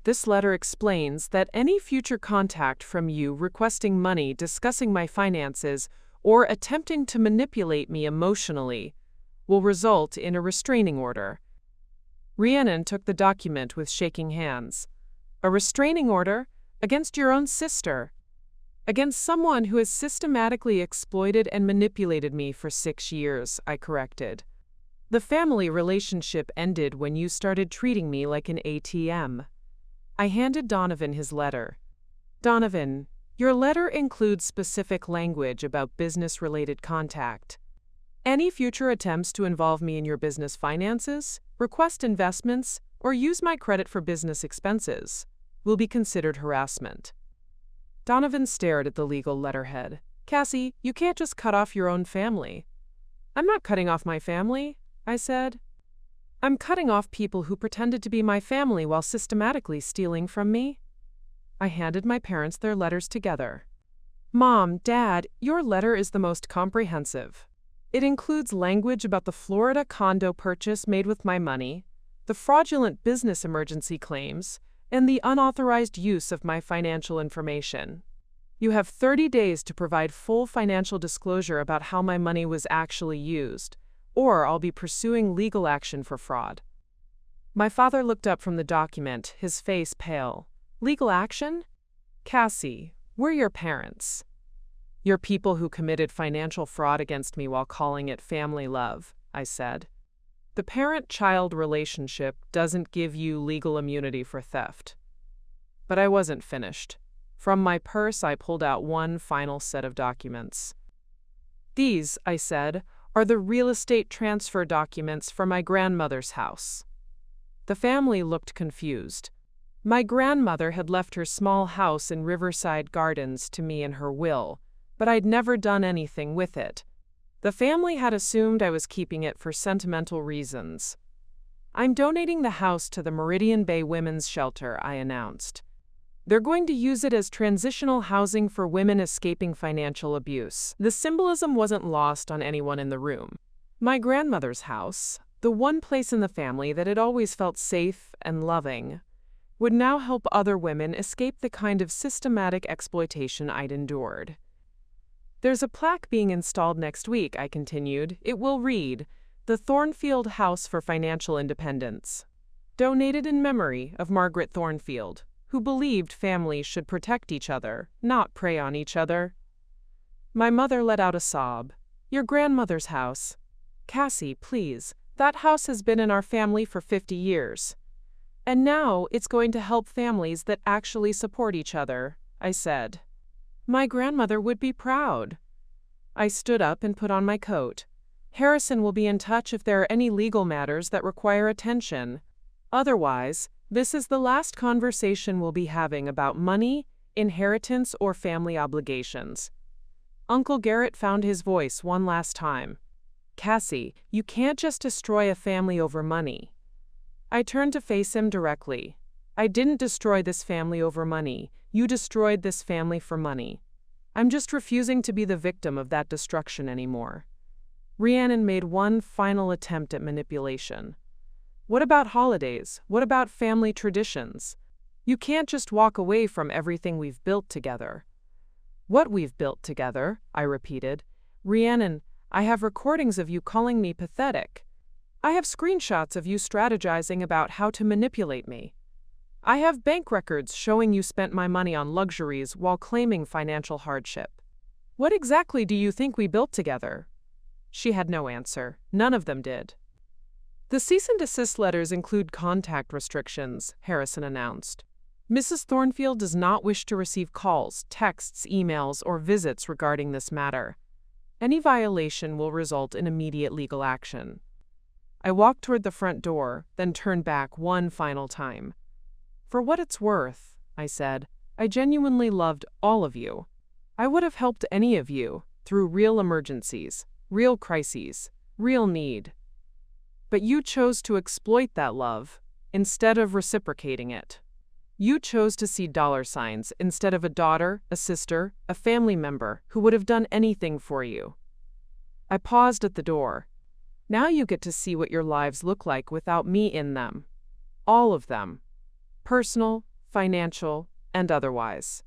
this letter explains that any future contact from you requesting money, discussing my finances, or attempting to manipulate me emotionally will result in a restraining order." Rhiannon took the document with shaking hands. "A restraining order? Against your own sister?" "Against someone who has systematically exploited and manipulated me for 6 years," I corrected. "The family relationship ended when you started treating me like an ATM." I handed Donovan his letter. "Donovan, your letter includes specific language about business-related contact. Any future attempts to involve me in your business finances, request investments, or use my credit for business expenses will be considered harassment." Donovan stared at the legal letterhead. "Cassie, you can't just cut off your own family." "I'm not cutting off my family," I said. "I'm cutting off people who pretended to be my family while systematically stealing from me." I handed my parents their letters together. "Mom, Dad, your letter is the most comprehensive. It includes language about the Florida condo purchase made with my money, the fraudulent business emergency claims, and the unauthorized use of my financial information. You have 30 days to provide full financial disclosure about how my money was actually used, or I'll be pursuing legal action for fraud." My father looked up from the document, his face pale. "Legal action? Cassie, we're your parents. You're people who committed financial fraud against me while calling it family love," I said. "The parent-child relationship doesn't give you legal immunity for theft." But I wasn't finished. From my purse, I pulled out one final set of documents. "These," I said, "are the real estate transfer documents for my grandmother's house." The family looked confused. My grandmother had left her small house in Riverside Gardens to me in her will, but I'd never done anything with it. The family had assumed I was keeping it for sentimental reasons. "I'm donating the house to the Meridian Bay Women's Shelter," I announced. "They're going to use it as transitional housing for women escaping financial abuse." The symbolism wasn't lost on anyone in the room. My grandmother's house, the one place in the family that had always felt safe and loving, would now help other women escape the kind of systematic exploitation I'd endured. There's a plaque being installed next week, I continued. It will read, "The Thornfield House for Financial Independence. Donated in memory of Margaret Thornfield, who believed families should protect each other, not prey on each other." My mother let out a sob. "Your grandmother's house. Cassie, please, that house has been in our family for 50 years. And now it's going to help families that actually support each other," I said. "My grandmother would be proud." I stood up and put on my coat. "Harrison will be in touch if there are any legal matters that require attention. Otherwise, this is the last conversation we'll be having about money, inheritance, or family obligations." Uncle Garrett found his voice one last time. "Cassie, you can't just destroy a family over money." I turned to face him directly. "I didn't destroy this family over money. You destroyed this family for money. I'm just refusing to be the victim of that destruction anymore." Rhiannon made one final attempt at manipulation. "What about holidays? What about family traditions? You can't just walk away from everything we've built together." "What we've built together," I repeated. "Rhiannon, I have recordings of you calling me pathetic. I have screenshots of you strategizing about how to manipulate me. I have bank records showing you spent my money on luxuries while claiming financial hardship. What exactly do you think we built together?" She had no answer. None of them did. "The cease and desist letters include contact restrictions," Harrison announced. "Mrs. Thornfield does not wish to receive calls, texts, emails, or visits regarding this matter. Any violation will result in immediate legal action." I walked toward the front door, then turned back one final time. "For what it's worth," I said, "I genuinely loved all of you. I would have helped any of you through real emergencies, real crises, real need. But you chose to exploit that love instead of reciprocating it. You chose to see dollar signs instead of a daughter, a sister, a family member who would have done anything for you." I paused at the door. "Now you get to see what your lives look like without me in them. All of them. Personal, financial, and otherwise."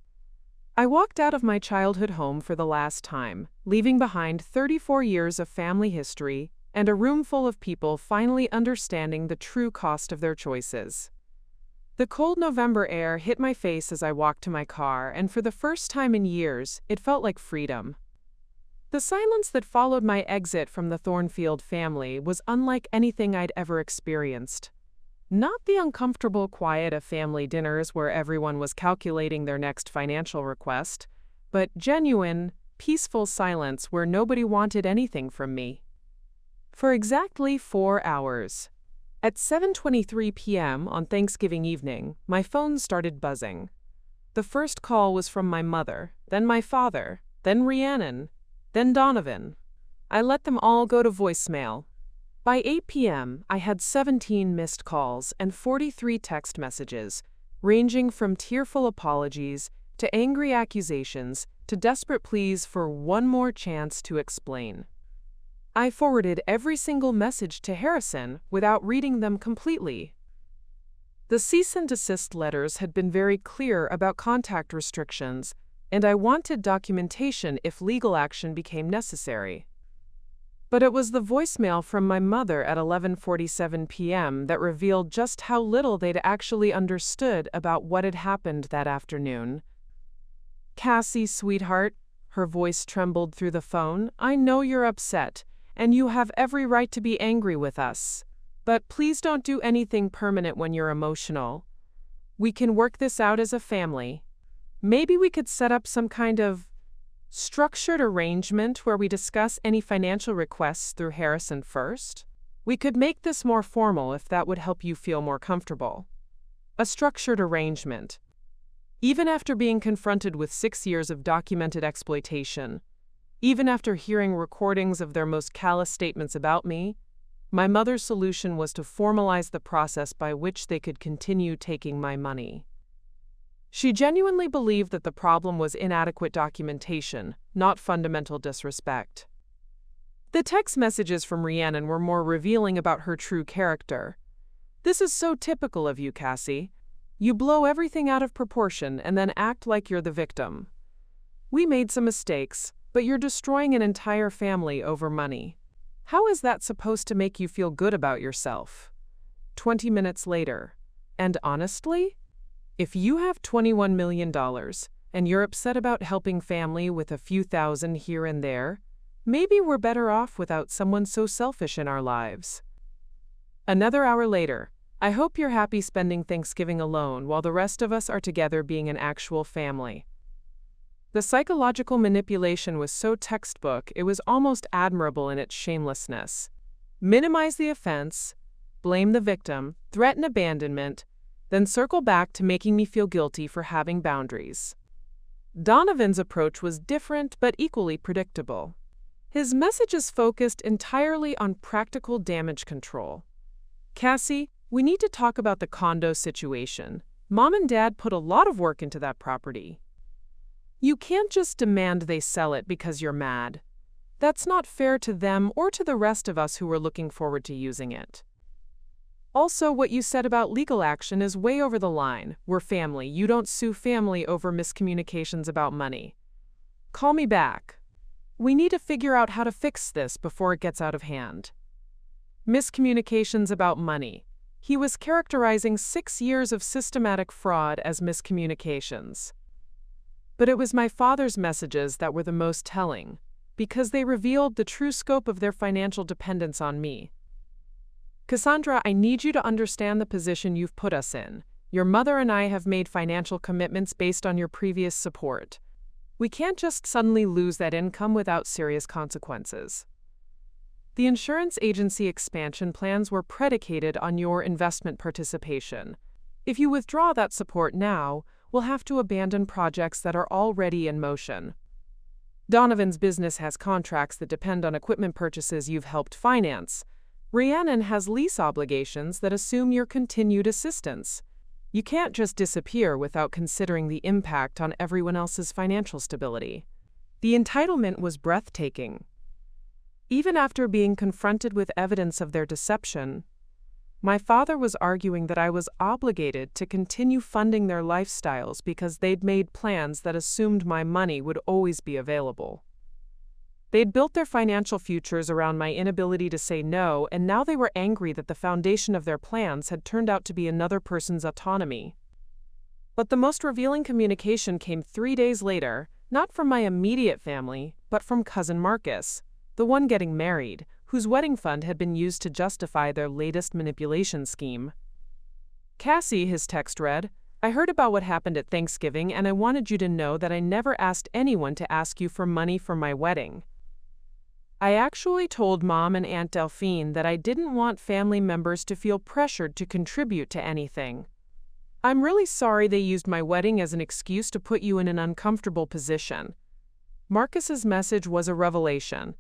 I walked out of my childhood home for the last time, leaving behind 34 years of family history and a room full of people finally understanding the true cost of their choices. The cold November air hit my face as I walked to my car, and for the first time in years, it felt like freedom. The silence that followed my exit from the Thornfield family was unlike anything I'd ever experienced. Not the uncomfortable quiet of family dinners where everyone was calculating their next financial request, but genuine, peaceful silence where nobody wanted anything from me. For exactly 4 hours. At 7:23 p.m. on Thanksgiving evening, my phone started buzzing. The first call was from my mother, then my father, then Rhiannon, then Donovan. I let them all go to voicemail. By 8 p.m., I had 17 missed calls and 43 text messages, ranging from tearful apologies to angry accusations to desperate pleas for one more chance to explain. I forwarded every single message to Harrison without reading them completely. The cease and desist letters had been very clear about contact restrictions, and I wanted documentation if legal action became necessary. But it was the voicemail from my mother at 11:47 p.m. that revealed just how little they'd actually understood about what had happened that afternoon. "Cassie, sweetheart," her voice trembled through the phone, "I know you're upset, and you have every right to be angry with us. But please don't do anything permanent when you're emotional. We can work this out as a family. Maybe we could set up some kind of structured arrangement where we discuss any financial requests through Harrison first. We could make this more formal if that would help you feel more comfortable. A structured arrangement." Even after being confronted with 6 years of documented exploitation, even after hearing recordings of their most callous statements about me, my mother's solution was to formalize the process by which they could continue taking my money. She genuinely believed that the problem was inadequate documentation, not fundamental disrespect. The text messages from Rhiannon were more revealing about her true character. "This is so typical of you, Cassie. You blow everything out of proportion and then act like you're the victim. We made some mistakes, but you're destroying an entire family over money. How is that supposed to make you feel good about yourself? 20 minutes later. And honestly, if you have $21 million and you're upset about helping family with a few thousand here and there, maybe we're better off without someone so selfish in our lives. Another hour later. I hope you're happy spending Thanksgiving alone while the rest of us are together being an actual family. The psychological manipulation was so textbook, it was almost admirable in its shamelessness. Minimize the offense, blame the victim, threaten abandonment, then circle back to making me feel guilty for having boundaries. Donovan's approach was different but equally predictable. His messages focused entirely on practical damage control. Cassie, we need to talk about the condo situation. Mom and Dad put a lot of work into that property. You can't just demand they sell it because you're mad. That's not fair to them or to the rest of us who are looking forward to using it. Also, what you said about legal action is way over the line. We're family. You don't sue family over miscommunications about money. Call me back. We need to figure out how to fix this before it gets out of hand. Miscommunications about money. He was characterizing 6 years of systematic fraud as miscommunications. But it was my father's messages that were the most telling, because they revealed the true scope of their financial dependence on me. Cassandra, I need you to understand the position you've put us in. Your mother and I have made financial commitments based on your previous support. We can't just suddenly lose that income without serious consequences. The insurance agency expansion plans were predicated on your investment participation. If you withdraw that support now, we'll have to abandon projects that are already in motion. Donovan's business has contracts that depend on equipment purchases you've helped finance. Rhiannon has lease obligations that assume your continued assistance. You can't just disappear without considering the impact on everyone else's financial stability. The entitlement was breathtaking. Even after being confronted with evidence of their deception, my father was arguing that I was obligated to continue funding their lifestyles because they'd made plans that assumed my money would always be available. They'd built their financial futures around my inability to say no, and now they were angry that the foundation of their plans had turned out to be another person's autonomy. But the most revealing communication came 3 days later, not from my immediate family, but from cousin Marcus, the one getting married, whose wedding fund had been used to justify their latest manipulation scheme. Cassie, his text read, I heard about what happened at Thanksgiving and I wanted you to know that I never asked anyone to ask you for money for my wedding. I actually told Mom and Aunt Delphine that I didn't want family members to feel pressured to contribute to anything. I'm really sorry they used my wedding as an excuse to put you in an uncomfortable position. Marcus's message was a revelation.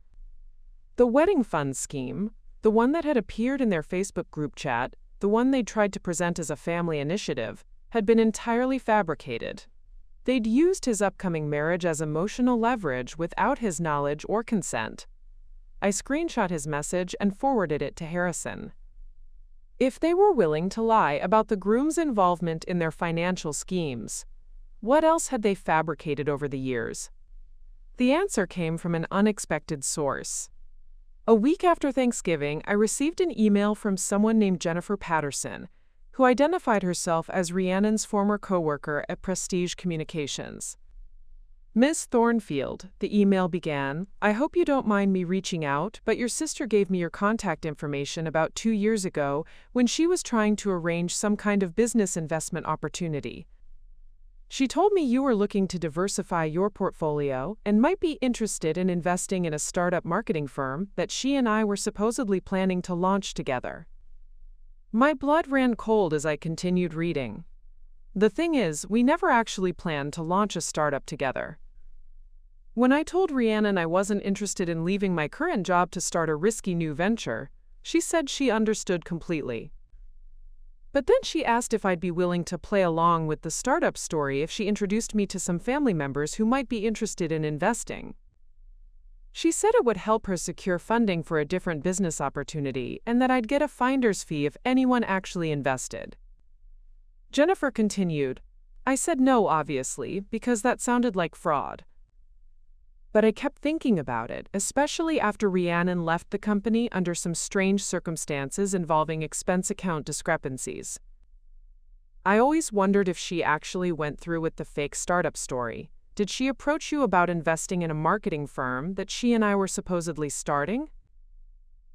The wedding fund scheme, the one that had appeared in their Facebook group chat, the one they tried to present as a family initiative, had been entirely fabricated. They'd used his upcoming marriage as emotional leverage without his knowledge or consent. I screenshot his message and forwarded it to Harrison. If they were willing to lie about the groom's involvement in their financial schemes, what else had they fabricated over the years? The answer came from an unexpected source. A week after Thanksgiving, I received an email from someone named Jennifer Patterson, who identified herself as Rhiannon's former coworker at Prestige Communications. Ms. Thornfield, the email began, I hope you don't mind me reaching out, but your sister gave me your contact information about 2 years ago when she was trying to arrange some kind of business investment opportunity. She told me you were looking to diversify your portfolio and might be interested in investing in a startup marketing firm that she and I were supposedly planning to launch together. My blood ran cold as I continued reading. The thing is, we never actually planned to launch a startup together. When I told Rhiannon I wasn't interested in leaving my current job to start a risky new venture, she said she understood completely. But then she asked if I'd be willing to play along with the startup story if she introduced me to some family members who might be interested in investing. She said it would help her secure funding for a different business opportunity and that I'd get a finder's fee if anyone actually invested. Jennifer continued. I said no, obviously, because that sounded like fraud. But I kept thinking about it, especially after Rhiannon left the company under some strange circumstances involving expense account discrepancies. I always wondered if she actually went through with the fake startup story. Did she approach you about investing in a marketing firm that she and I were supposedly starting?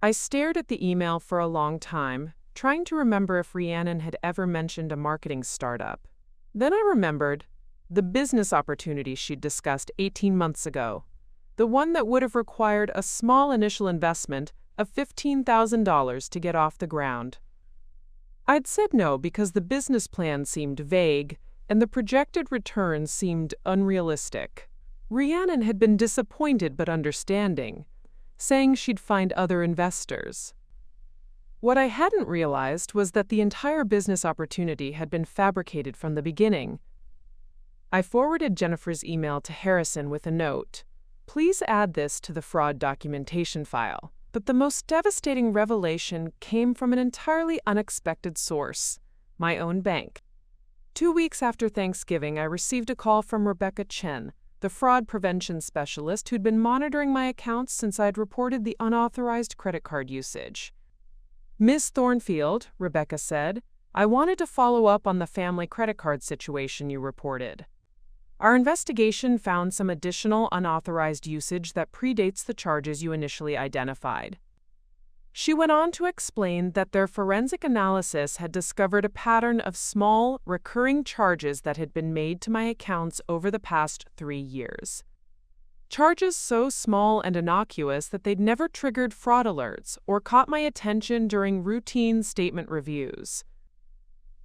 I stared at the email for a long time, trying to remember if Rhiannon had ever mentioned a marketing startup. Then I remembered the business opportunity she'd discussed 18 months ago, the one that would have required a small initial investment of $15,000 to get off the ground. I'd said no because the business plan seemed vague and the projected returns seemed unrealistic. Rhiannon had been disappointed but understanding, saying she'd find other investors. What I hadn't realized was that the entire business opportunity had been fabricated from the beginning. I forwarded Jennifer's email to Harrison with a note. Please add this to the fraud documentation file. But the most devastating revelation came from an entirely unexpected source, my own bank. 2 weeks after Thanksgiving, I received a call from Rebecca Chen, the fraud prevention specialist who'd been monitoring my accounts since I'd reported the unauthorized credit card usage. Ms. Thornfield, Rebecca said, I wanted to follow up on the family credit card situation you reported. Our investigation found some additional unauthorized usage that predates the charges you initially identified. She went on to explain that their forensic analysis had discovered a pattern of small, recurring charges that had been made to my accounts over the past 3 years. Charges so small and innocuous that they'd never triggered fraud alerts or caught my attention during routine statement reviews.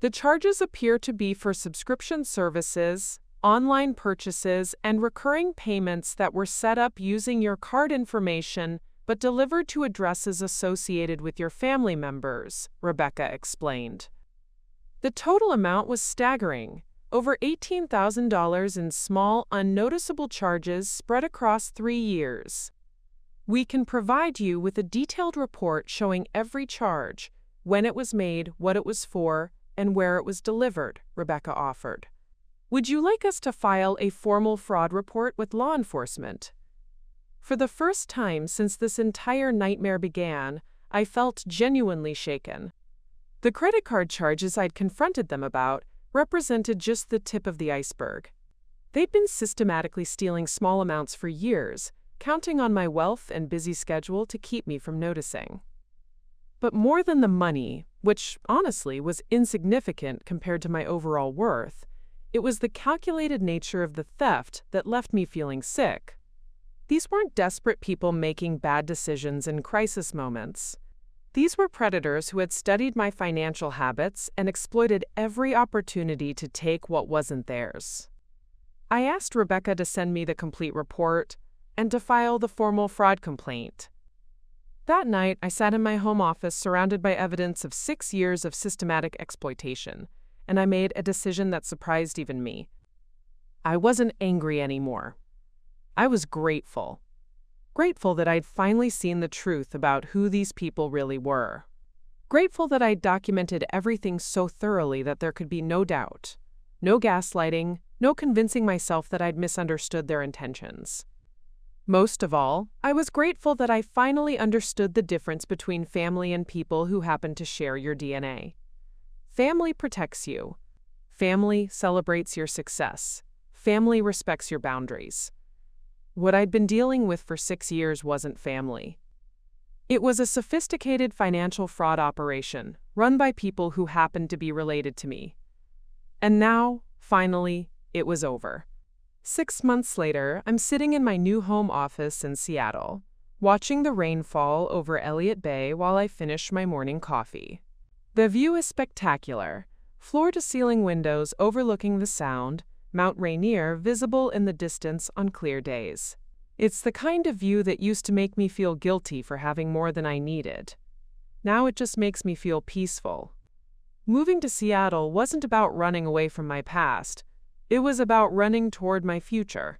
The charges appear to be for subscription services, online purchases, and recurring payments that were set up using your card information but delivered to addresses associated with your family members, Rebecca explained. The total amount was staggering, over $18,000 in small, unnoticeable charges spread across 3 years. We can provide you with a detailed report showing every charge, when it was made, what it was for, and where it was delivered, Rebecca offered. Would you like us to file a formal fraud report with law enforcement? For the first time since this entire nightmare began, I felt genuinely shaken. The credit card charges I'd confronted them about represented just the tip of the iceberg. They'd been systematically stealing small amounts for years, counting on my wealth and busy schedule to keep me from noticing. But more than the money, which honestly was insignificant compared to my overall worth, it was the calculated nature of the theft that left me feeling sick. These weren't desperate people making bad decisions in crisis moments. These were predators who had studied my financial habits and exploited every opportunity to take what wasn't theirs. I asked Rebecca to send me the complete report and to file the formal fraud complaint. That night, I sat in my home office surrounded by evidence of 6 years of systematic exploitation, and I made a decision that surprised even me. I wasn't angry anymore. I was grateful. Grateful that I'd finally seen the truth about who these people really were. Grateful that I'd documented everything so thoroughly that there could be no doubt. No gaslighting, no convincing myself that I'd misunderstood their intentions. Most of all, I was grateful that I finally understood the difference between family and people who happen to share your DNA. Family protects you. Family celebrates your success. Family respects your boundaries. What I'd been dealing with for 6 years wasn't family. It was a sophisticated financial fraud operation run by people who happened to be related to me. And now, finally, it was over. 6 months later, I'm sitting in my new home office in Seattle, watching the rain fall over Whitmore Bay while I finish my morning coffee. The view is spectacular, floor-to-ceiling windows overlooking the Sound, Mount Rainier visible in the distance on clear days. It's the kind of view that used to make me feel guilty for having more than I needed. Now it just makes me feel peaceful. Moving to Seattle wasn't about running away from my past. It was about running toward my future.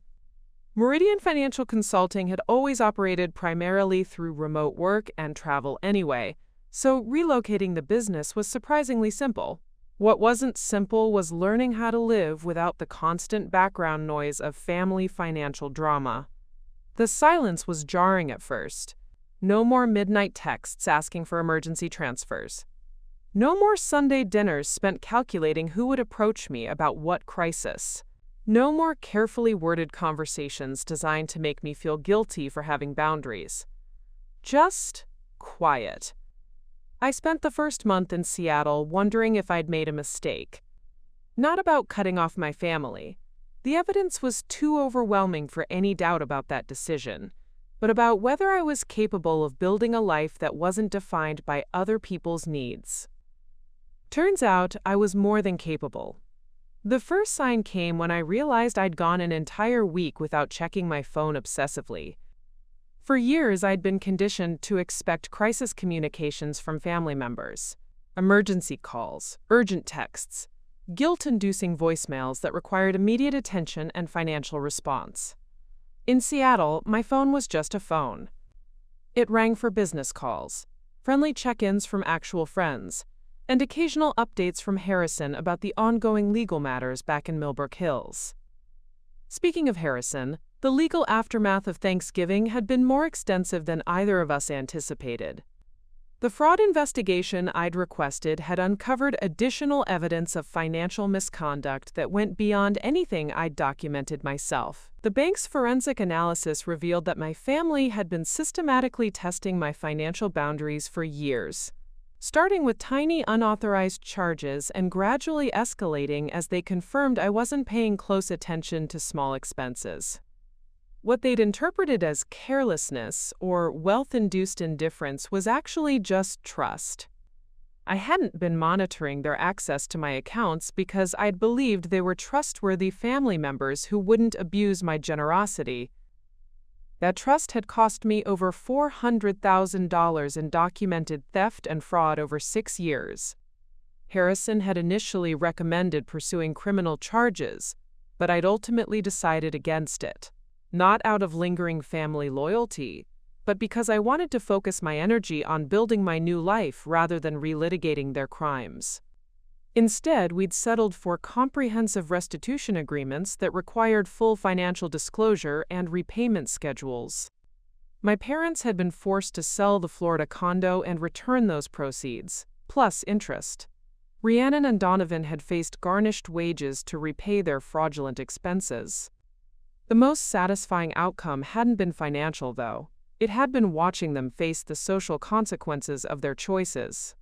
Meridian Financial Consulting had always operated primarily through remote work and travel anyway, so relocating the business was surprisingly simple. What wasn't simple was learning how to live without the constant background noise of family financial drama. The silence was jarring at first. No more midnight texts asking for emergency transfers. No more Sunday dinners spent calculating who would approach me about what crisis. No more carefully worded conversations designed to make me feel guilty for having boundaries. Just quiet. I spent the first month in Seattle wondering if I'd made a mistake. Not about cutting off my family. The evidence was too overwhelming for any doubt about that decision, but about whether I was capable of building a life that wasn't defined by other people's needs. Turns out I was more than capable. The first sign came when I realized I'd gone an entire week without checking my phone obsessively. For years, I'd been conditioned to expect crisis communications from family members, emergency calls, urgent texts, guilt-inducing voicemails that required immediate attention and financial response. In Seattle, my phone was just a phone. It rang for business calls, friendly check-ins from actual friends, and occasional updates from Harrison about the ongoing legal matters back in Millbrook Hills. Speaking of Harrison, the legal aftermath of Thanksgiving had been more extensive than either of us anticipated. The fraud investigation I'd requested had uncovered additional evidence of financial misconduct that went beyond anything I'd documented myself. The bank's forensic analysis revealed that my family had been systematically testing my financial boundaries for years, starting with tiny unauthorized charges and gradually escalating as they confirmed I wasn't paying close attention to small expenses. What they'd interpreted as carelessness or wealth-induced indifference was actually just trust. I hadn't been monitoring their access to my accounts because I'd believed they were trustworthy family members who wouldn't abuse my generosity. That trust had cost me over $400,000 in documented theft and fraud over 6 years. Harrison had initially recommended pursuing criminal charges, but I'd ultimately decided against it. Not out of lingering family loyalty, but because I wanted to focus my energy on building my new life rather than relitigating their crimes. Instead, we'd settled for comprehensive restitution agreements that required full financial disclosure and repayment schedules. My parents had been forced to sell the Florida condo and return those proceeds, plus interest. Rhiannon and Donovan had faced garnished wages to repay their fraudulent expenses. The most satisfying outcome hadn't been financial, though. It had been watching them face the social consequences of their choices.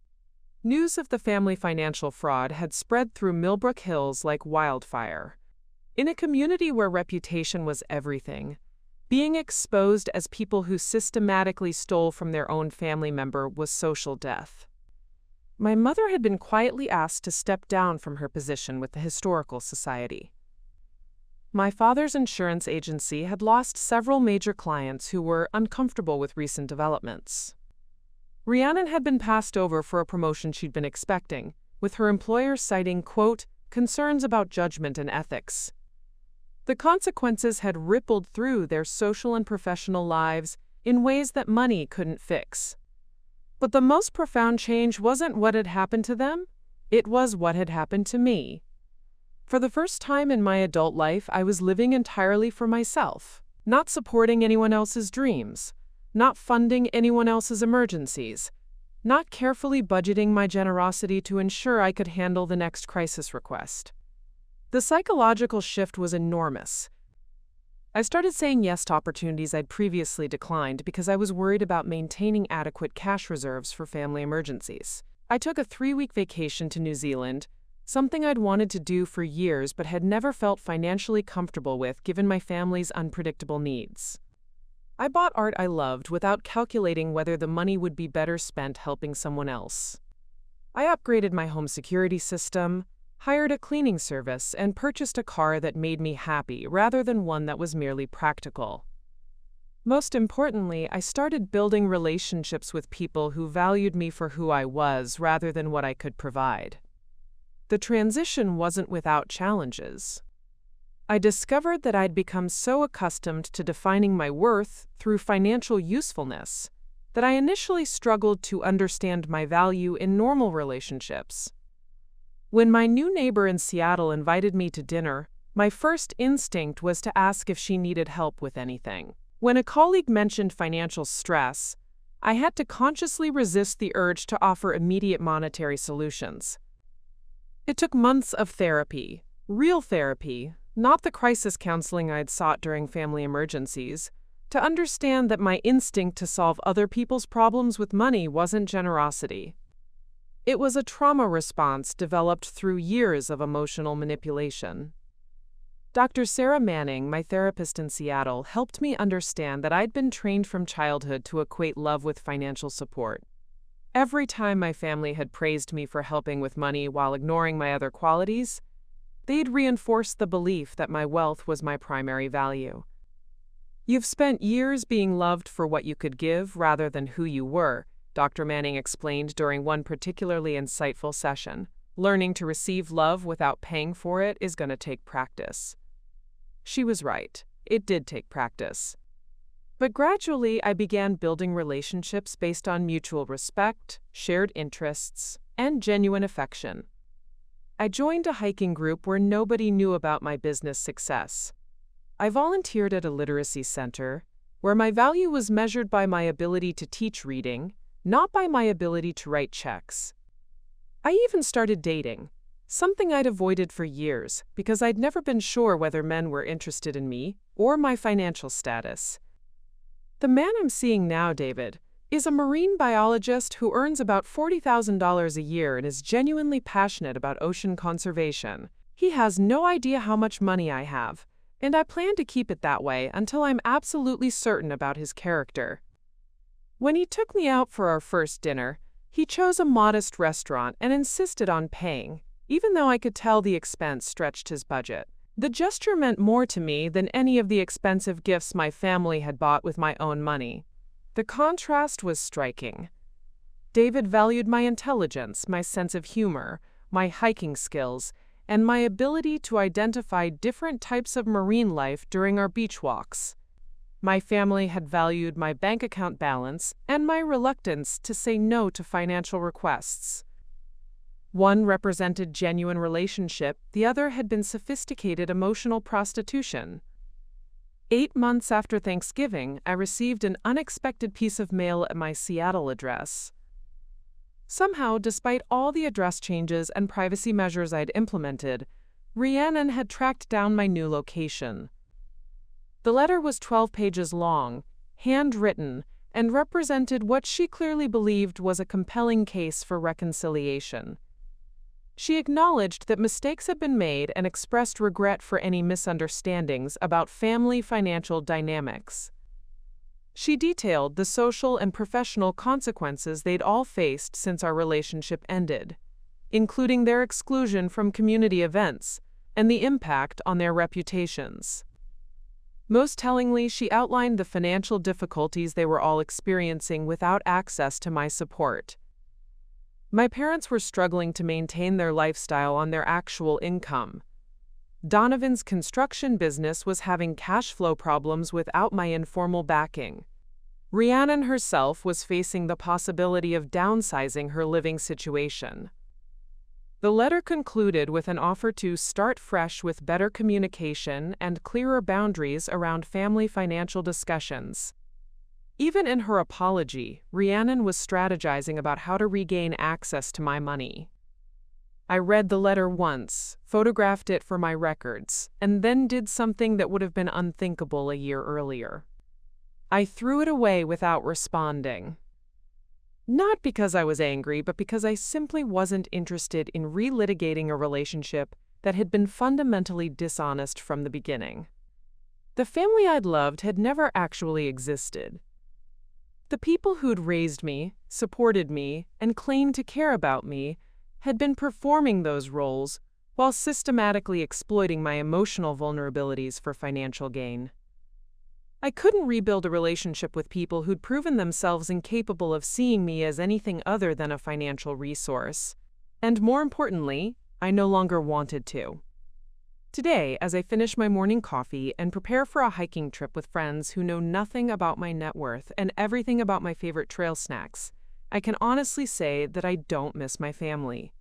News of the family financial fraud had spread through Millbrook Hills like wildfire. In a community where reputation was everything, being exposed as people who systematically stole from their own family member was social death. My mother had been quietly asked to step down from her position with the Historical Society. My father's insurance agency had lost several major clients who were uncomfortable with recent developments. Rhiannon had been passed over for a promotion she'd been expecting, with her employer citing, quote, concerns about judgment and ethics. The consequences had rippled through their social and professional lives in ways that money couldn't fix. But the most profound change wasn't what had happened to them, it was what had happened to me. For the first time in my adult life, I was living entirely for myself, not supporting anyone else's dreams, not funding anyone else's emergencies, not carefully budgeting my generosity to ensure I could handle the next crisis request. The psychological shift was enormous. I started saying yes to opportunities I'd previously declined because I was worried about maintaining adequate cash reserves for family emergencies. I took a 3-week vacation to New Zealand, something I'd wanted to do for years but had never felt financially comfortable with given my family's unpredictable needs. I bought art I loved without calculating whether the money would be better spent helping someone else. I upgraded my home security system, hired a cleaning service, and purchased a car that made me happy rather than one that was merely practical. Most importantly, I started building relationships with people who valued me for who I was rather than what I could provide. The transition wasn't without challenges. I discovered that I'd become so accustomed to defining my worth through financial usefulness that I initially struggled to understand my value in normal relationships. When my new neighbor in Seattle invited me to dinner, my first instinct was to ask if she needed help with anything. When a colleague mentioned financial stress, I had to consciously resist the urge to offer immediate monetary solutions. It took months of therapy, real therapy, not the crisis counseling I'd sought during family emergencies, to understand that my instinct to solve other people's problems with money wasn't generosity. It was a trauma response developed through years of emotional manipulation. Dr. Sarah Manning, my therapist in Seattle, helped me understand that I'd been trained from childhood to equate love with financial support. Every time my family had praised me for helping with money while ignoring my other qualities, they'd reinforced the belief that my wealth was my primary value. "You've spent years being loved for what you could give rather than who you were," Dr. Manning explained during one particularly insightful session. "Learning to receive love without paying for it is going to take practice." She was right. It did take practice. But gradually, I began building relationships based on mutual respect, shared interests, and genuine affection. I joined a hiking group where nobody knew about my business success. I volunteered at a literacy center, where my value was measured by my ability to teach reading, not by my ability to write checks. I even started dating, something I'd avoided for years because I'd never been sure whether men were interested in me or my financial status. The man I'm seeing now, David, is a marine biologist who earns about $40,000 a year and is genuinely passionate about ocean conservation. He has no idea how much money I have, and I plan to keep it that way until I'm absolutely certain about his character. When he took me out for our first dinner, he chose a modest restaurant and insisted on paying, even though I could tell the expense stretched his budget. The gesture meant more to me than any of the expensive gifts my family had bought with my own money. The contrast was striking. David valued my intelligence, my sense of humor, my hiking skills, and my ability to identify different types of marine life during our beach walks. My family had valued my bank account balance and my reluctance to say no to financial requests. One represented genuine relationship, the other had been sophisticated emotional prostitution. 8 months after Thanksgiving, I received an unexpected piece of mail at my Seattle address. Somehow, despite all the address changes and privacy measures I'd implemented, Rhiannon had tracked down my new location. The letter was 12 pages long, handwritten, and represented what she clearly believed was a compelling case for reconciliation. She acknowledged that mistakes had been made and expressed regret for any misunderstandings about family financial dynamics. She detailed the social and professional consequences they'd all faced since our relationship ended, including their exclusion from community events and the impact on their reputations. Most tellingly, she outlined the financial difficulties they were all experiencing without access to my support. My parents were struggling to maintain their lifestyle on their actual income. Donovan's construction business was having cash flow problems without my informal backing. Rhiannon herself was facing the possibility of downsizing her living situation. The letter concluded with an offer to start fresh with better communication and clearer boundaries around family financial discussions. Even in her apology, Rhiannon was strategizing about how to regain access to my money. I read the letter once, photographed it for my records, and then did something that would have been unthinkable a year earlier. I threw it away without responding. Not because I was angry, but because I simply wasn't interested in relitigating a relationship that had been fundamentally dishonest from the beginning. The family I'd loved had never actually existed. The people who'd raised me, supported me, and claimed to care about me had been performing those roles while systematically exploiting my emotional vulnerabilities for financial gain. I couldn't rebuild a relationship with people who'd proven themselves incapable of seeing me as anything other than a financial resource. And more importantly, I no longer wanted to. Today, as I finish my morning coffee and prepare for a hiking trip with friends who know nothing about my net worth and everything about my favorite trail snacks, I can honestly say that I don't miss my family.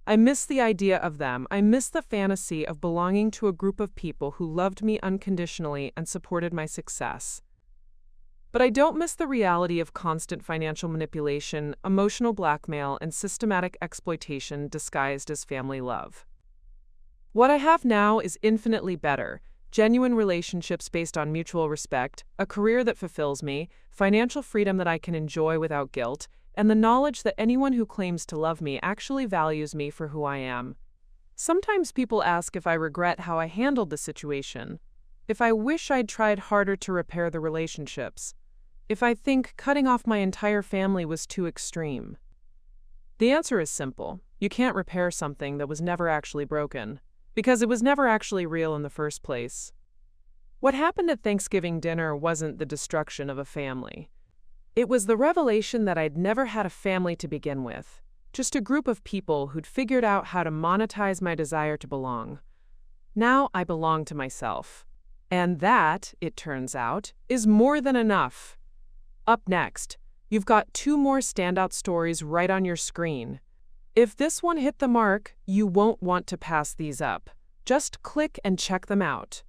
I miss the idea of them. I miss the fantasy of belonging to a group of people who loved me unconditionally and supported my success. But I don't miss the reality of constant financial manipulation, emotional blackmail, and systematic exploitation disguised as family love. What I have now is infinitely better: genuine relationships based on mutual respect, a career that fulfills me, financial freedom that I can enjoy without guilt, and the knowledge that anyone who claims to love me actually values me for who I am. Sometimes people ask if I regret how I handled the situation, if I wish I'd tried harder to repair the relationships, if I think cutting off my entire family was too extreme. The answer is simple. You can't repair something that was never actually broken, because it was never actually real in the first place. What happened at Thanksgiving dinner wasn't the destruction of a family. It was the revelation that I'd never had a family to begin with, just a group of people who'd figured out how to monetize my desire to belong. Now I belong to myself. And that, it turns out, is more than enough. Up next, you've got 2 more standout stories right on your screen. If this one hit the mark, you won't want to pass these up. Just click and check them out.